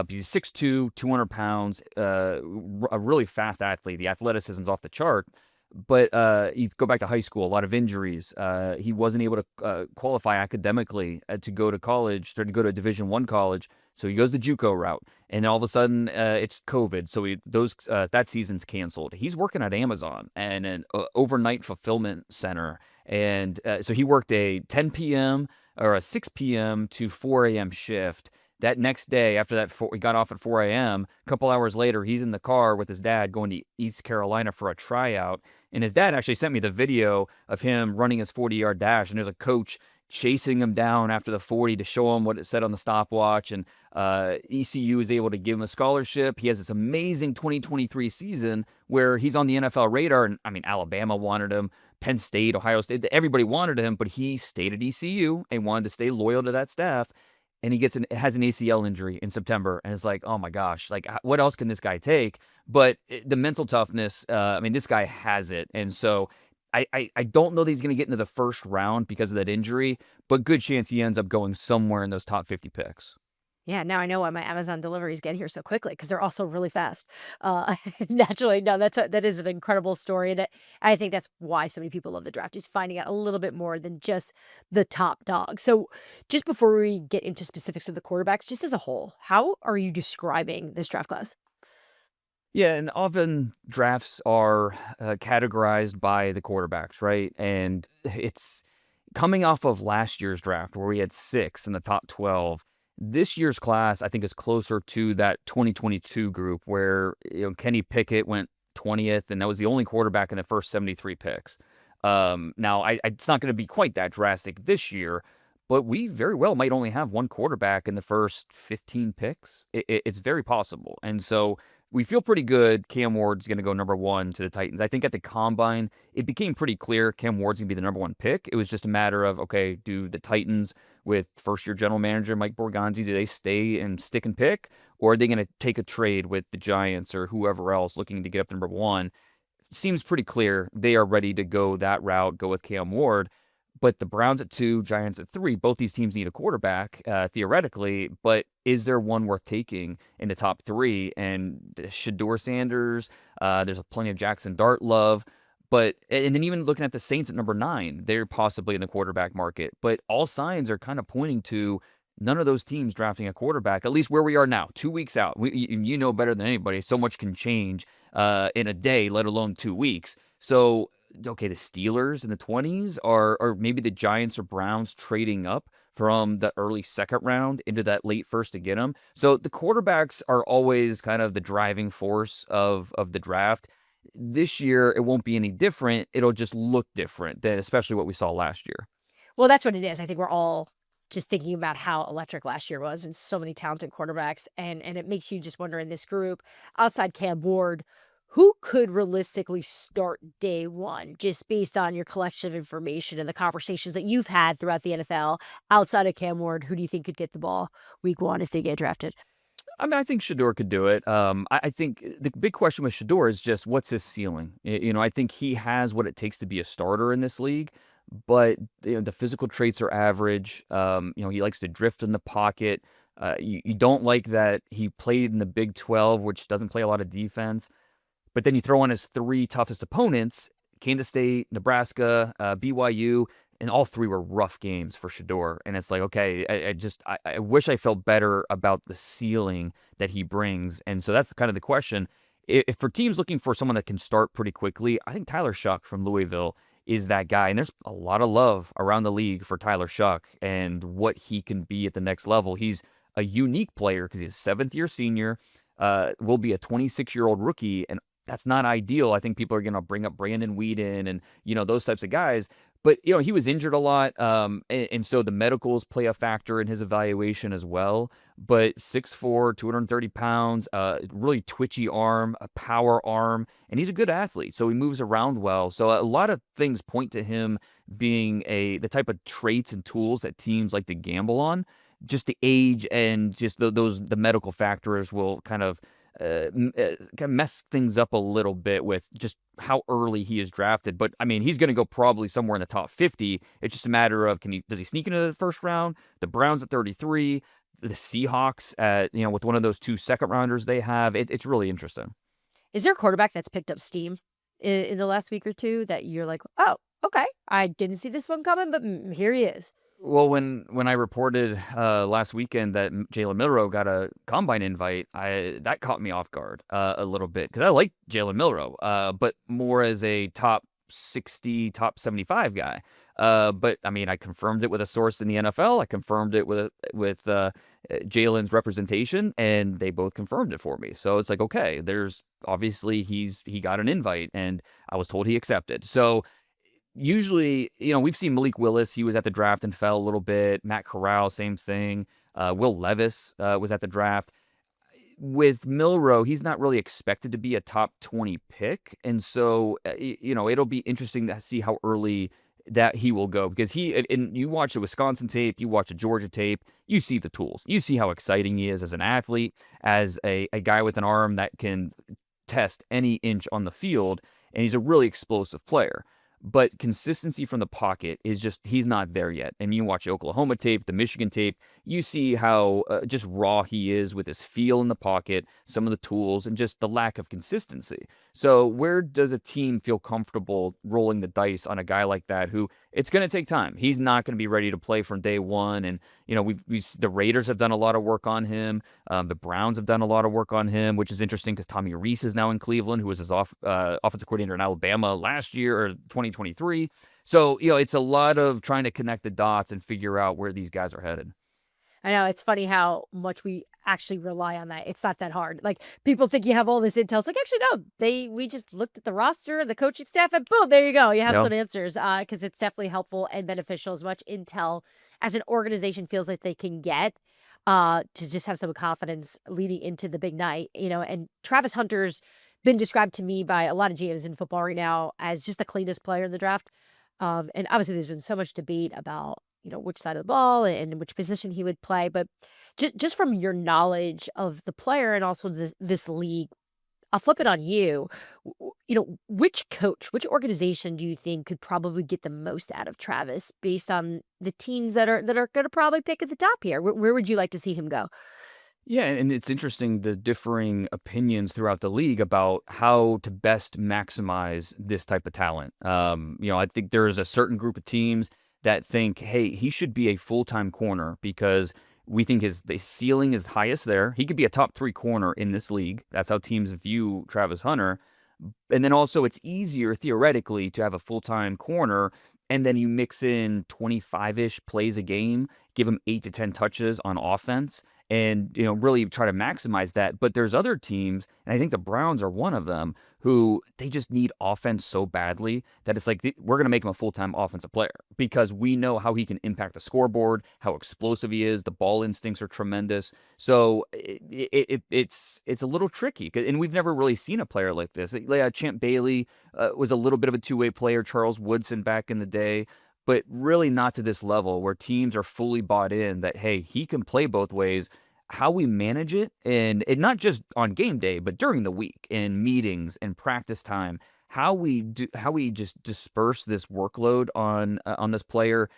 He's 6'2", 200 pounds, a really fast athlete. The athleticism's off the chart. But you go back to high school, a lot of injuries. He wasn't able to qualify academically to go to college, or to go to a Division I college. So he goes the JUCO route, and all of a sudden it's COVID. So that season's canceled. He's working at Amazon and an overnight fulfillment center, and so he worked a 10 p.m. or a 6 p.m. to 4 a.m. shift. That next day, after that, he got off at 4 a.m. A couple hours later, he's in the car with his dad going to East Carolina for a tryout. And his dad actually sent me the video of him running his 40-yard dash. And there's a coach chasing him down after the 40 to show him what it said on the stopwatch. And ECU is able to give him a scholarship. He has this amazing 2023 season where he's on the NFL radar. And I mean, Alabama wanted him, Penn State, Ohio State, everybody wanted him, but he stayed at ECU and wanted to stay loyal to that staff. And he has an ACL injury in September, and it's like, oh my gosh, like what else can this guy take? But the mental toughness, I mean, this guy has it, and so I don't know that he's going to get into the first round because of that injury, but good chance he ends up going somewhere in those top 50 picks. Yeah, now I know why my Amazon deliveries get here so quickly, because they're also really fast. Naturally, no, that is an incredible story, and I think that's why so many people love the draft, is finding out a little bit more than just the top dog. So, just before we get into specifics of the quarterbacks, just as a whole, how are you describing this draft class? Yeah, and often drafts are categorized by the quarterbacks, right? And it's coming off of last year's draft where we had 6 in the top 12. This year's class, I think, is closer to that 2022 group where Kenny Pickett went 20th, and that was the only quarterback in the first 73 picks. Now, it's not going to be quite that drastic this year, but we very well might only have one quarterback in the first 15 picks. It's very possible. And so we feel pretty good Cam Ward's going to go number 1 to the Titans. I think at the Combine, it became pretty clear Cam Ward's going to be the number 1 pick. It was just a matter of, okay, do the Titans with first-year general manager Mike Borgonzi, do they stay and stick and pick? Or are they going to take a trade with the Giants or whoever else looking to get up to number 1? Seems pretty clear they are ready to go that route, go with Cam Ward. But the Browns at 2, Giants at 3, both these teams need a quarterback, theoretically, but is there one worth taking in the top 3? And Shedeur Sanders, there's plenty of Jackson Dart love, and then even looking at the Saints at number 9, they're possibly in the quarterback market, but all signs are kind of pointing to none of those teams drafting a quarterback, at least where we are now, 2 weeks out. You know better than anybody, so much can change in a day, let alone 2 weeks. So, okay, the Steelers in the 20s or maybe the Giants or Browns trading up from the early second round into that late first to get them. So the quarterbacks are always kind of the driving force of the draft. This year, it won't be any different. It'll just look different than especially what we saw last year. Well, that's what it is. I think we're all just thinking about how electric last year was and so many talented quarterbacks. And it makes you just wonder in this group, outside Cam Ward, who could realistically start day 1 just based on your collection of information and the conversations that you've had throughout the NFL outside of Cam Ward? Who do you think could get the ball week 1 if they get drafted? I mean, I think Shedeur could do it. I think the big question with Shedeur is just what's his ceiling? I think he has what it takes to be a starter in this league, but the physical traits are average. He likes to drift in the pocket. You don't like that he played in the Big 12, which doesn't play a lot of defense. But then you throw on his 3 toughest opponents, Kansas State, Nebraska, BYU, and all 3 were rough games for Shedeur. And it's like, okay, I wish I felt better about the ceiling that he brings. And so that's kind of the question. If for teams looking for someone that can start pretty quickly, I think Tyler Shuck from Louisville is that guy. And there's a lot of love around the league for Tyler Shuck and what he can be at the next level. He's a unique player because he's a 7th-year senior, will be a 26-year-old rookie, and that's not ideal. I think people are going to bring up Brandon Weeden and, those types of guys. But, he was injured a lot. And so the medicals play a factor in his evaluation as well. But 6'4", 230 pounds, really twitchy arm, a power arm, and he's a good athlete. So he moves around well. So a lot of things point to him being the type of traits and tools that teams like to gamble on. Just the age and just the medical factors will kind of mess things up a little bit with just how early he is drafted. But I mean, he's going to go probably somewhere in the top 50. It's just a matter of does he sneak into the first round? The Browns at 33, the Seahawks at with one of those 2 second rounders they have. It's really interesting. Is there a quarterback that's picked up steam in the last week or 2 that you're like, oh, okay, I didn't see this one coming, but here he is? Well, when I reported last weekend that Jalen Milroe got a combine invite, that caught me off guard a little bit because I like Jalen Milroe, but more as a top 60, top 75 guy. But I mean, I confirmed it with a source in the NFL. I confirmed it with Jalen's representation, and they both confirmed it for me. So it's like, okay, there's obviously he got an invite, and I was told he accepted. So. Usually, we've seen Malik Willis. He was at the draft and fell a little bit. Matt Corral, same thing. Will Levis was at the draft. With Milroe, he's not really expected to be a top 20 pick. And so, it'll be interesting to see how early that he will go. Because you watch a Wisconsin tape, you watch a Georgia tape, you see the tools. You see how exciting he is as an athlete, as a guy with an arm that can test any inch on the field. And he's a really explosive player. But consistency from the pocket is just, he's not there yet. And you watch Oklahoma tape, the Michigan tape, you see how just raw he is with his feel in the pocket, some of the tools, and just the lack of consistency. So where does a team feel comfortable rolling the dice on a guy like that who it's going to take time? He's not going to be ready to play from day 1. And, the Raiders have done a lot of work on him. The Browns have done a lot of work on him, which is interesting because Tommy Reese is now in Cleveland, who was his offensive coordinator in Alabama last year or 2023. So, it's a lot of trying to connect the dots and figure out where these guys are headed. I know, it's funny how much we actually rely on that. It's not that hard. Like, people think you have all this intel. It's like, actually, no. We just looked at the roster, the coaching staff, and boom, there you go. You have some answers because it's definitely helpful and beneficial, as much intel as an organization feels like they can get to just have some confidence leading into the big night, and Travis Hunter's been described to me by a lot of GMs in football right now as just the cleanest player in the draft. And obviously there's been so much debate about, which side of the ball and which position he would play, but just from your knowledge of the player and also this league, I'll flip it on you. Which coach, which organization do you think could probably get the most out of Travis based on the teams that are going to probably pick at the top here? Where would you like to see him go? Yeah, and it's interesting the differing opinions throughout the league about how to best maximize this type of talent. I think there's a certain group of teams that think, hey, he should be a full-time corner because we think the ceiling is highest there. He could be a top 3 corner in this league. That's how teams view Travis Hunter. And then also it's easier theoretically to have a full-time corner, and then you mix in 25-ish plays a game, give him 8 to 10 touches on offense, and really try to maximize that. But there's other teams, and I think the Browns are one of them, who they just need offense so badly that it's like we're going to make him a full-time offensive player because we know how he can impact the scoreboard, how explosive he is. The ball instincts are tremendous. So it's a little tricky, and we've never really seen a player like this. Champ Bailey was a little bit of a two-way player, Charles Woodson back in the day, but really not to this level where teams are fully bought in that, hey, he can play both ways. How we manage it, and not just on game day, but during the week in meetings and practice time, how we just disperse this workload on this player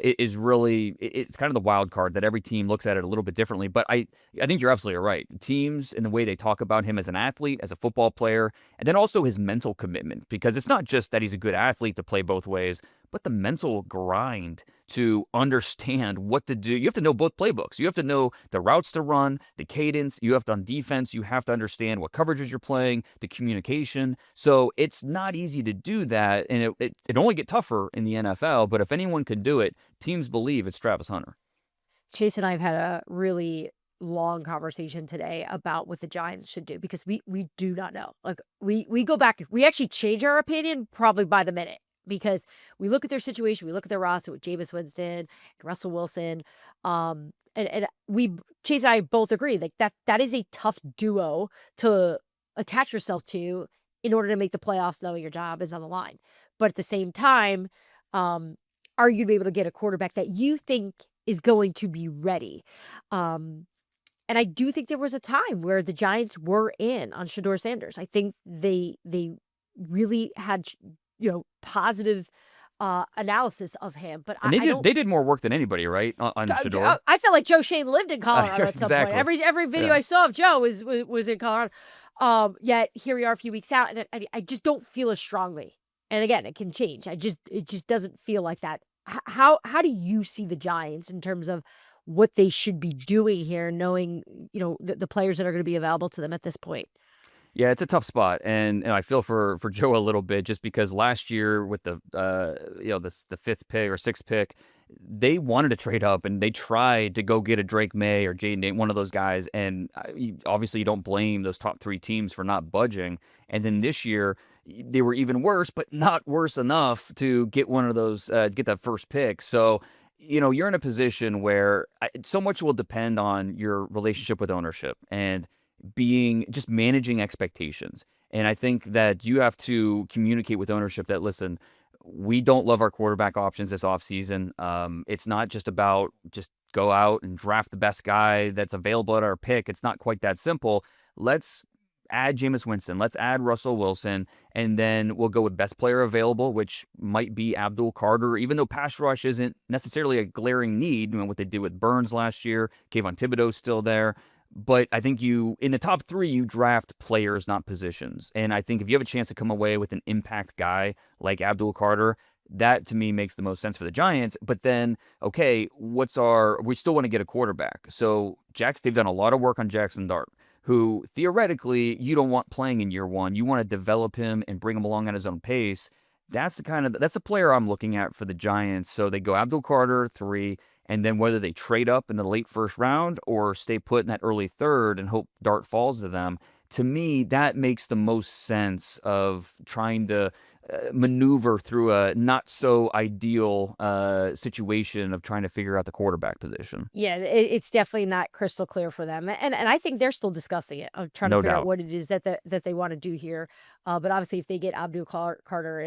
is really it's kind of the wild card that every team looks at it a little bit differently. But I think you're absolutely right. Teams and the way they talk about him as an athlete, as a football player, and then also his mental commitment, because it's not just that he's a good athlete to play both ways, but the mental grind to understand what to do. You have to know both playbooks. You have to know the routes to run, the cadence. You have to, on defense, you have to understand what coverages you're playing, the communication. So it's not easy to do that, and it only get tougher in the NFL. But if anyone could do it, teams believe it's Travis Hunter. Chase and I have had a really long conversation today about what the Giants should do because we do not know. Like we go back, we actually change our opinion probably by the minute, because we look at their situation, we look at their roster with Jameis Winston and Russell Wilson, and Chase and I both agree like that is a tough duo to attach yourself to in order to make the playoffs, knowing your job is on the line. But at the same time, are you going to be able to get a quarterback that you think is going to be ready? And I do think there was a time where the Giants were in on Shedeur Sanders. I think they really had positive analysis of him, but And they did more work than anybody, right, on Shedeur? I felt like Joe Shane lived in Colorado at some exactly. point. Every video I saw of Joe was in Colorado. Yet here we are a few weeks out, and I just don't feel as strongly. And again, it can change. It just doesn't feel like that. How do you see the Giants in terms of what they should be doing here, knowing the players that are going to be available to them at this point? Yeah, it's a tough spot, and I feel for Joe a little bit, just because last year with the the 5th pick or 6th pick, they wanted to trade up and they tried to go get a Drake May or Jaden Dane, one of those guys, and obviously you don't blame those top 3 teams for not budging. And then this year they were even worse, but not worse enough to get one of those get that first pick. So you're in a position where so much will depend on your relationship with ownership and just managing expectations. And I think that you have to communicate with ownership that, listen, we don't love our quarterback options this offseason. It's not just about just go out and draft the best guy that's available at our pick. It's not quite that simple. Let's add Jameis Winston. Let's add Russell Wilson. And then we'll go with best player available, which might be Abdul Carter, even though pass rush isn't necessarily a glaring need. What they did with Burns last year, Kayvon Thibodeau's still there. But I think in the top 3, you draft players, not positions. And I think if you have a chance to come away with an impact guy like Abdul Carter, that to me makes the most sense for the Giants. But then, okay, we still want to get a quarterback. So they've done a lot of work on Jackson Dart, who theoretically you don't want playing in year 1. You want to develop him and bring him along at his own pace. That's the player I'm looking at for the Giants. So they go Abdul Carter 3, and then whether they trade up in the late 1st round or stay put in that early 3rd and hope Dart falls to them, to me, that makes the most sense of trying to maneuver through a not so ideal situation of trying to figure out the quarterback position. Yeah, it's definitely not crystal clear for them, and I think they're still discussing it, of trying to No figure out doubt. what it is that they want to do here. But obviously, if they get Abdul Carter,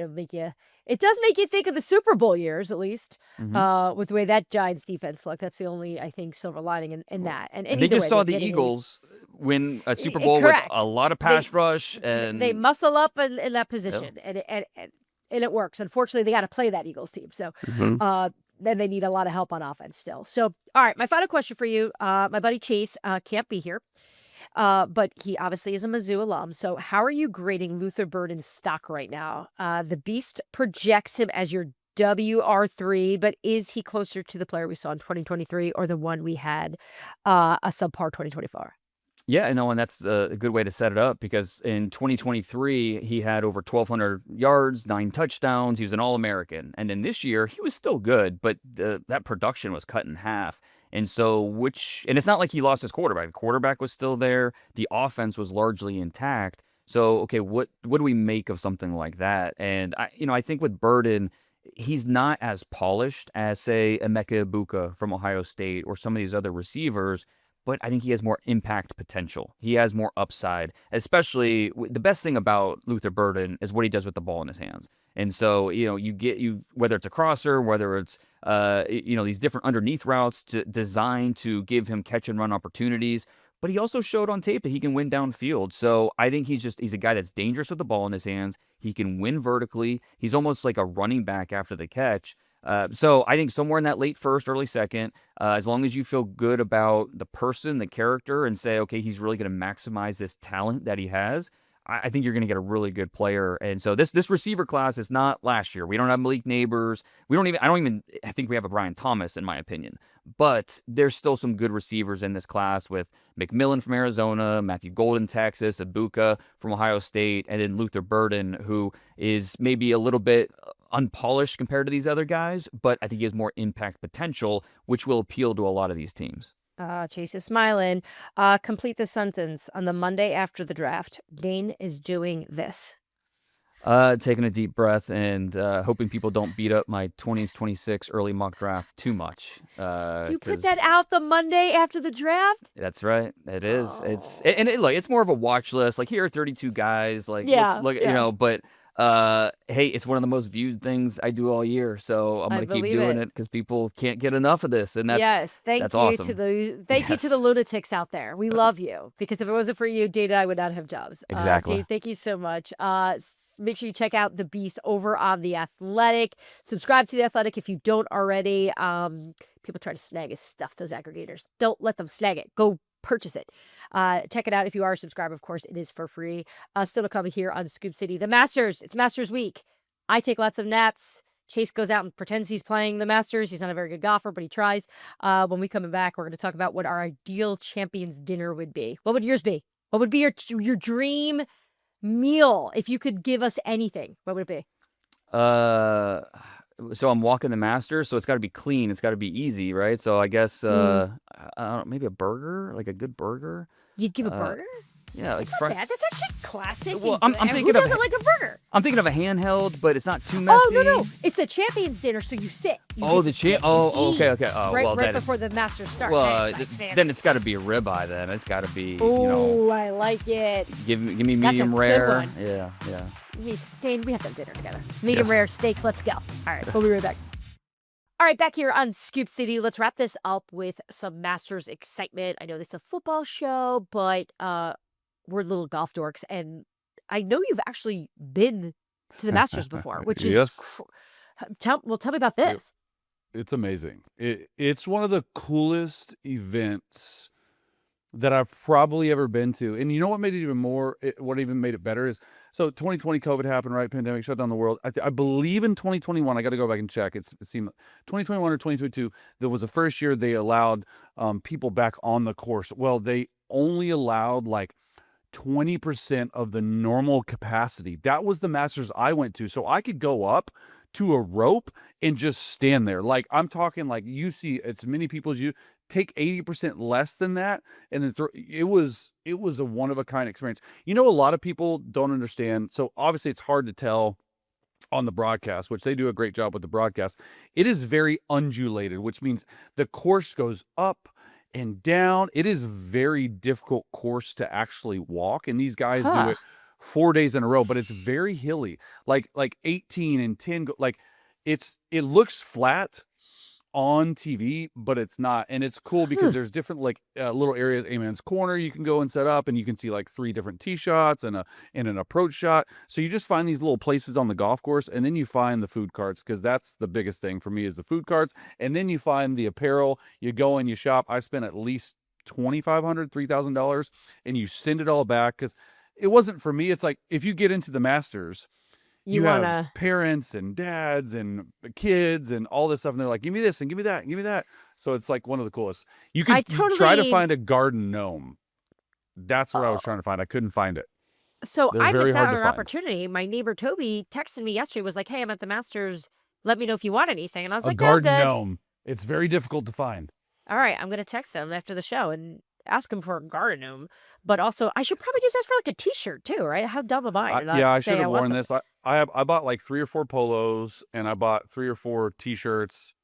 it does make you think of the Super Bowl years, at least, Hmm. with the way that Giants defense looked. That's the only, I think, silver lining in that. And They either just way, saw they're the getting Eagles win a Super Bowl with a correct. lot of They pass rush, they and muscle up in that yeah. position, and it works. Unfortunately, they got to play that Eagles team, so uh, then they need a lot of help on offense still. So, all right, my final question for you, my buddy Chase can't be here, but he obviously is a Mizzou alum. So, how are you grading Luther Burden's stock right now? The Beast projects him as your WR3, but is he closer to the player we saw in 2023 or the one we had a subpar 2024? Yeah, I know, and that's a good way to set it up because in 2023 he had over 1,200 yards, 9 touchdowns. He was an All-American, and then this year he was still good, but that production was cut in half. And so, and it's not like he lost his quarterback. The quarterback was still there. The offense was largely intact. So, okay, what do we make of something like that? And I think with Burden, he's not as polished as, say, Emeka Ibuka from Ohio State or some of these other receivers, but I think he has more impact potential. He has more upside, especially the best thing about Luther Burden is what he does with the ball in his hands. And so, whether it's a crosser, whether it's, these different underneath routes designed to give him catch and run opportunities, but he also showed on tape that he can win downfield. So I think he's a guy that's dangerous with the ball in his hands. He can win vertically. He's almost like a running back after the catch. So I think somewhere in that late first, early second, as long as you feel good about the person, the character, and say, okay, he's really going to maximize this talent that he has, I think you're going to get a really good player. And so this receiver class is not last year. We don't have Malik Neighbors. I think we have a Brian Thomas, in my opinion. But there's still some good receivers in this class with McMillan from Arizona, Matthew Golden, Texas, Ibuka from Ohio State, and then Luther Burden, who is maybe a little bit unpolished compared to these other guys, but I think he has more impact potential, which will appeal to a lot of these teams. Chase is smiling. Complete the sentence. On the Monday after the draft, Dane is doing this. Taking a deep breath and hoping people don't beat up my 20s, 26 early mock draft too much. You put that out the Monday after the draft? That's right. It is. Oh. It's more of a watch list. Like, here are 32 guys. Like, Yeah, look, yeah. but hey, it's one of the most viewed things I do all year. So I'm I going to keep believe doing it. it because people can't get enough of this. And Yes, that's awesome. you to the Yes. lunatics out there. We love you because if it wasn't for you, Dana, I would not have jobs. Exactly. Dane, thank you so much. Make sure you check out the Beast over on The Athletic. Subscribe to The Athletic if you don't already. People try to snag his stuff, those aggregators. Don't let them snag it. Go purchase it. Check it out if you are a subscriber. Of course, it is for free. Still to come here on Scoop City. The Masters. It's Masters week. I take lots of naps. Chase goes out and pretends he's playing the Masters. He's not a very good golfer, but he tries. When we come back, we're going to talk about what our ideal champions dinner would be. What would yours be? What would be your dream meal if you could give us anything? What would it be? So I'm walking the Masters, so it's got to be clean. It's got to be easy, right? So I guess I don't know, maybe a burger, like a good burger. You'd give a burger? Yeah, like That's not bad. That's actually classic. Well, and I'm who thinking of- doesn't like a burger? I'm thinking of a handheld, but it's not too messy. Oh, no. It's the champions dinner, so you sit. You Oh, get the to sit champ. and Oh, eat okay. Oh, right, well, right then before the Masters start. well, That's, like, fancy. then it's got to be a ribeye. Then it's got to be, Oh, I like it. give me That's a medium good rare. one. Yeah. Dane, we have to have dinner together. Medium Yes. rare steaks. Let's go. All right, we'll be right back. All right, back here on Scoop City. Let's wrap this up with some Masters excitement. I know this is a football show, but we're little golf dorks, and I know you've actually been to the Masters before, which is Yes. tell me about this. It's amazing. It's one of the coolest events that I've probably ever been to. And you know what made it even more, what even made it better is, so 2020 COVID happened, right? Pandemic shut down the world. I believe in 2021, I got to go back and check. It seemed 2021 or 2022, that was the first year they allowed people back on the course. Well, they only allowed like 20% of the normal capacity. That was the Masters I went to. So I could go up to a rope and just stand there. Like, I'm talking like, you see as many people as you take 80% less than that. And then it was a one of a kind experience. You know, a lot of people don't understand. So obviously it's hard to tell on the broadcast, which they do a great job with the broadcast, it is very undulated, which means the course goes up and down. It is very difficult course to actually walk, and these guys do Huh. it 4 days in a row, but it's very hilly. Like 18 and 10 like it looks flat on TV, but it's not. And it's cool because there's different like little areas. Amen's corner you can go and set up, and you can see like 3 different tee shots and an approach shot. So you just find these little places on the golf course, and then you find the food carts, because that's the biggest thing for me is the food carts. And then you find the apparel. You go and you shop. I spent at least $2,500, $3,000, and you send it all back, because it wasn't for me. It's like if you get into the Masters, You have wanna parents and dads and kids and all this stuff, and they're like, give me this and give me that and give me that. So it's like one of the coolest. You I can try to totally find a garden gnome. That's what I was Oh. trying to find. I couldn't find it. So They're I very missed out hard on to an find. opportunity. My neighbor Toby texted me yesterday, was like, "Hey, I'm at the Masters. Let me know if you want anything." And I was A like, "No, I'm garden good." gnome. It's very difficult to find. All right, I'm gonna text him after the show and ask him for a garden gnome. But also, I should probably just ask for like a T-shirt too, right? How dumb am I to not Yeah, I say should I have want worn something? this. I bought like 3 or 4 polos, and I bought 3 or 4 t-shirts.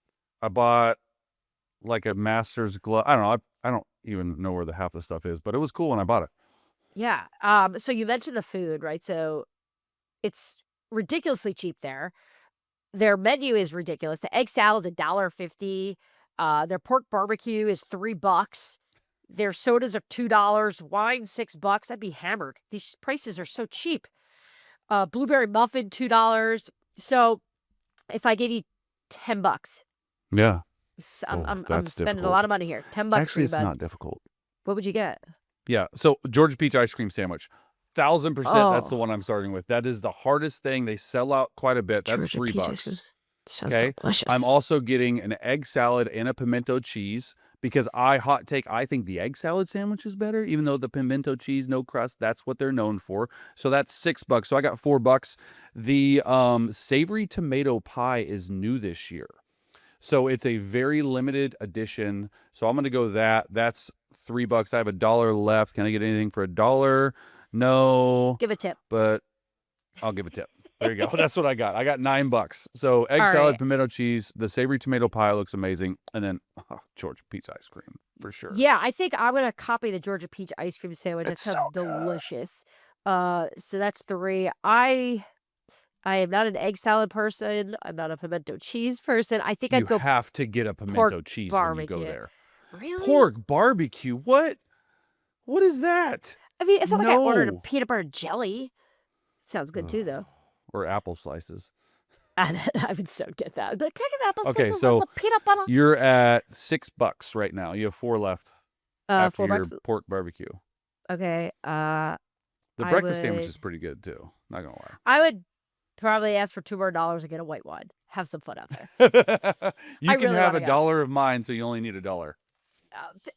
I bought like a Masters glove. I don't know. I don't even know where the half the stuff is, but it was cool when I bought it. Yeah. So you mentioned the food, right? So it's ridiculously cheap there. Their menu is ridiculous. The egg salad's $1.50. Their pork barbecue is $3. Their sodas are $2. Wine $6. I'd be hammered. These prices are so cheap. Blueberry muffin $2. So if I give you $10, Yeah. I'm Oh, I'm, I'm that's spending a difficult. lot of money here. $10 for Actually, you, it's bud. not difficult. What would you get? Yeah. So Georgia Peach ice cream sandwich, 1,000%. That's the Oh, one I'm starting with. That is the hardest thing. They sell out quite a bit. That's Georgia peach ice cream. $3. Sounds Okay. I'm delicious. also getting an egg salad and a pimento cheese, because I think the egg salad sandwich is better, even though the pimento cheese, no crust, that's what they're known for. So that's $6. So I got $4. The savory tomato pie is new this year. So it's a very limited edition. So I'm going to go that. That's $3. I have $1 left. Can I get anything for $1? No, Give a tip. but I'll give a tip. There you go. That's what I got. I got $9. So egg All salad, right. pimento cheese, the savory tomato pie looks amazing, and then Georgia Peach ice cream for sure. Yeah, I think I'm gonna copy the Georgia peach ice cream sandwich. That It's sounds so good. delicious. So that's 3. I am not an egg salad person. I'm not a pimento cheese person. I think You I'd go have to get a pork pimento cheese when you go barbecue. there. Really? Pork barbecue? What? What is that? I mean, it's not like I ordered a No. peanut butter jelly. Sounds good too, though. Or apple slices. I would so get that. The cake and apple Okay, slices so with the peanut butter. you're at $6 right now. You have 4 left after your $4. pork barbecue. Okay. The I breakfast sandwich would is pretty good too. Not gonna lie. I would probably ask for $2 more and get a white wine. Have some fun out there. You I can really have wanna go. $1 of mine, so you only need $1.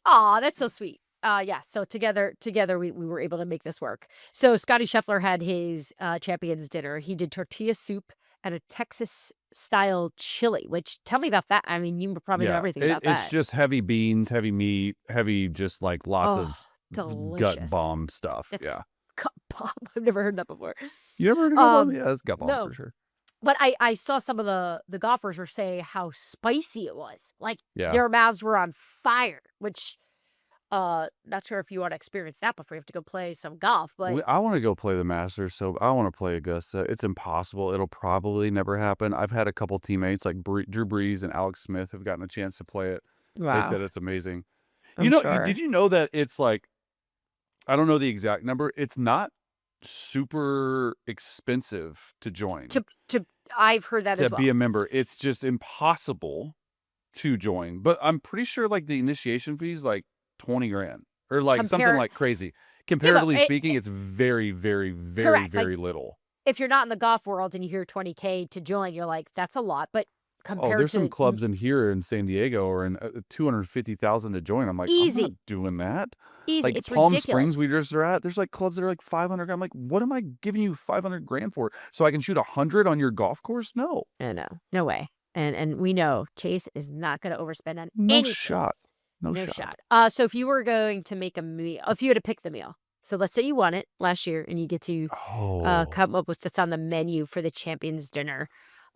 Aw, that's so sweet. Yeah. So together we were able to make this work. So Scotty Scheffler had his champions dinner. He did tortilla soup and a Texas style chili. Which tell me about that. I mean, you probably know Yeah, everything about it's that. just heavy beans, heavy meat, heavy just like lots Oh, of gut delicious. bomb stuff. That's Yeah. gut bomb. I've never heard that before. You ever heard of gut bomb? Um, Yeah, that's gut bomb no. for sure. But I saw some of the golfers were saying how spicy it was. Like Yeah. their mouths were on fire, which not sure if you want to experience that before you have to go play some golf, but I want to go play the Masters, so I want to play Augusta. It's impossible. It'll probably never happen. I've had a couple teammates like Drew Brees and Alex Smith have gotten a chance to play it. They wow. said it's amazing. I'm You know, sure. did you know that it's like, I don't know the exact number. It's not super expensive to join, To I've heard that to as well. be a member. It's just impossible to join. But I'm pretty sure like the initiation fee is like 20 grand or like something Compare like crazy. yeah, but Comparatively speaking, it's very, very, very, correct. very Like little. if you're not in the golf world and you hear 20K to join, you're like, that's a lot. But Oh, compared there's some to clubs in here in San Diego or in 250,000 to join. I'm like, I'm not easy, doing that. easy, Like it's Palm ridiculous. Springs, we just are at. There's like clubs that are like 500. I'm like, what am I giving you 500 grand for? So I can shoot 100 on your golf course? No, I know, no way. And we know Chase is not going to overspend on no anything. shot, no No shot. shot. So if you were going to make a meal, if you had to pick the meal, So let's say you won it last year and you get to come up with what's on the menu for the champions dinner.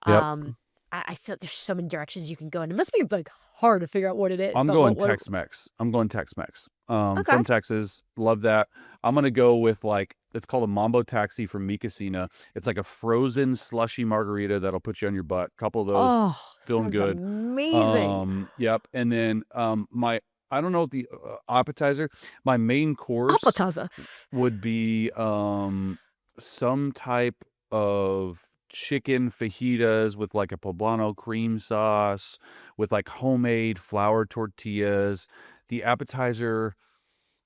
Yep. I feel there's so many directions you can go, and it must be like hard to figure out what it is. I'm but going what- Tex-Mex. I'm going Tex-Mex. Okay. From Texas. Love that. I'm going to go with it's called a Mambo Taxi from Mi Casina. It's like a frozen slushy margarita that'll put you on your butt. Couple of those. Oh, feeling sounds good. amazing. Yep. And then I don't know what the appetizer. My main course Appetizer. would be some type of chicken fajitas with like a poblano cream sauce with like homemade flour tortillas. The appetizer,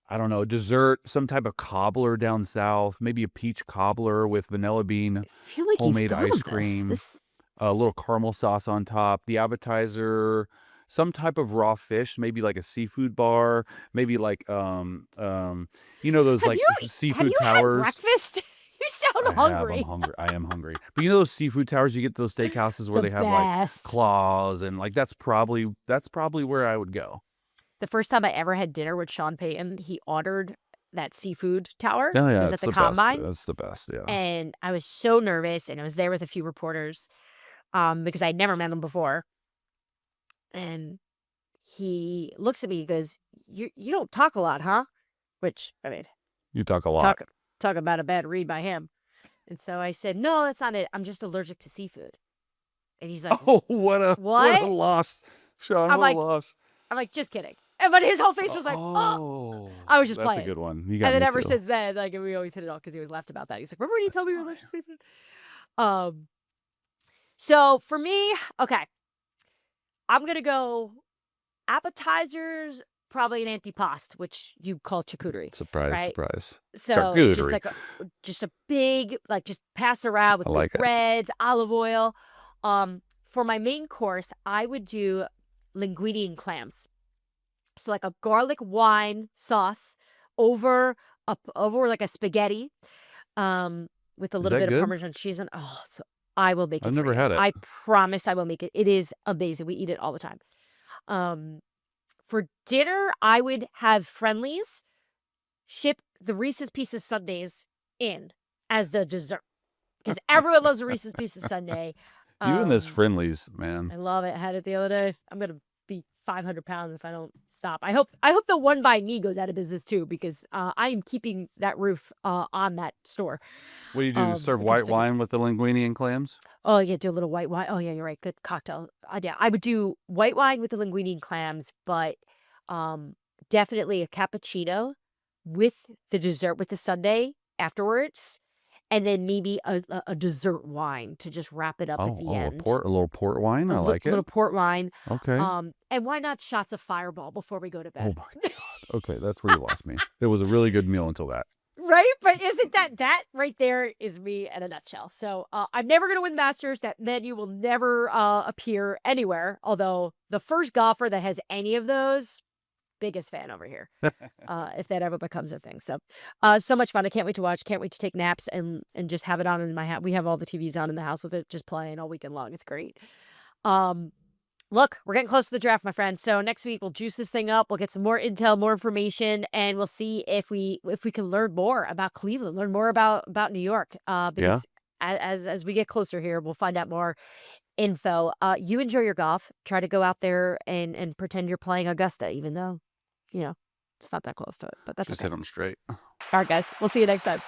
I don't know, dessert, some type of cobbler down south, maybe a peach cobbler with vanilla bean I feel like homemade you've thought ice of this. cream, a little caramel sauce on top. The appetizer, some type of raw fish, maybe like a seafood bar, maybe like those Have like you seafood had towers. breakfast? You sound I'm hungry. hungry. I am hungry. But you know those seafood towers you get at those steakhouses where The they have like best. claws and like that's probably where I would go. The first time I ever had dinner with Sean Payton, he ordered that seafood tower. Oh It yeah, was at it's the the combine. best. That's the best. Yeah. And I was so nervous, and I was there with a few reporters because I'd never met him before. And he looks at me, he goes, you don't talk a lot, huh? Which, I mean, You talk a lot. talk about a bad read by him. And so I said, no, that's not it. I'm just allergic to seafood. And he's like, Oh, what a What? loss, Sean! I'm What like, a loss. I'm like, just kidding. But his whole face was like, oh. I was just that's playing. a good one. You got And then me ever too. since then, like we always hit it off because he always laughed about that. He's like, remember when you told me you were allergic to seafood? So for me, okay, I'm gonna go appetizers, probably an antipasto, which you call charcuterie. Surprise, right? surprise. So Charcuterie. just like just a big, like just pass around with I like good it. breads, olive oil. For my main course, I would do linguine and clams. So like a garlic wine sauce over like a spaghetti, with a Is little that bit good? of Parmesan cheese. And so I will make it. I've for never you. had it. I promise I will make it. It is amazing. We eat it all the time. For dinner, I would have Friendlies ship the Reese's Pieces sundaes in as the dessert because everyone loves a Reese's Pieces sundae. Even this Friendlies, man. I love it. I had it the other day. I'm gonna be 500 pounds if I don't stop. I hope the one by me goes out of business too because I am keeping that roof on that store. What do you do? Um, Serve like a white stick- wine with the linguine and clams? Oh yeah, do a little white wine. Oh yeah, you're right. Good cocktail. Yeah, I would do white wine with the linguine and clams, but definitely a cappuccino with the dessert with the sundae afterwards, and then maybe a dessert wine to just wrap it up at the end. A little port wine. I like it. Little port wine. Okay. And why not shots of Fireball before we go to Oh bed? my God. Okay, that's where you lost me. It was a really good meal until that. Right? But isn't that right there is me in a nutshell. So I'm never going to win Masters. That menu will never appear anywhere. Although the first golfer that has any of those, biggest fan over here. If that ever becomes a thing. So so much fun. I can't wait to watch. Can't wait to take naps and just have it on in my house. We have all the TVs on in the house with it just playing all weekend long. It's great. Look, we're getting close to the draft, my friend. So next week we'll juice this thing up. We'll get some more intel, more information, and we'll see if we can learn more about Cleveland, learn more about New York. Because as we get closer here, we'll find out more info. You enjoy your golf. Try to go out there and pretend you're playing Augusta, even though, it's not that close to it. But that's Just okay. hit them straight. All right, guys. We'll see you next time.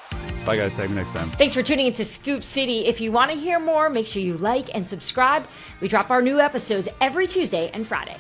Bye, guys. Tag me next time. Thanks for tuning into Scoop City. If you want to hear more, make sure you like and subscribe. We drop our new episodes every Tuesday and Friday.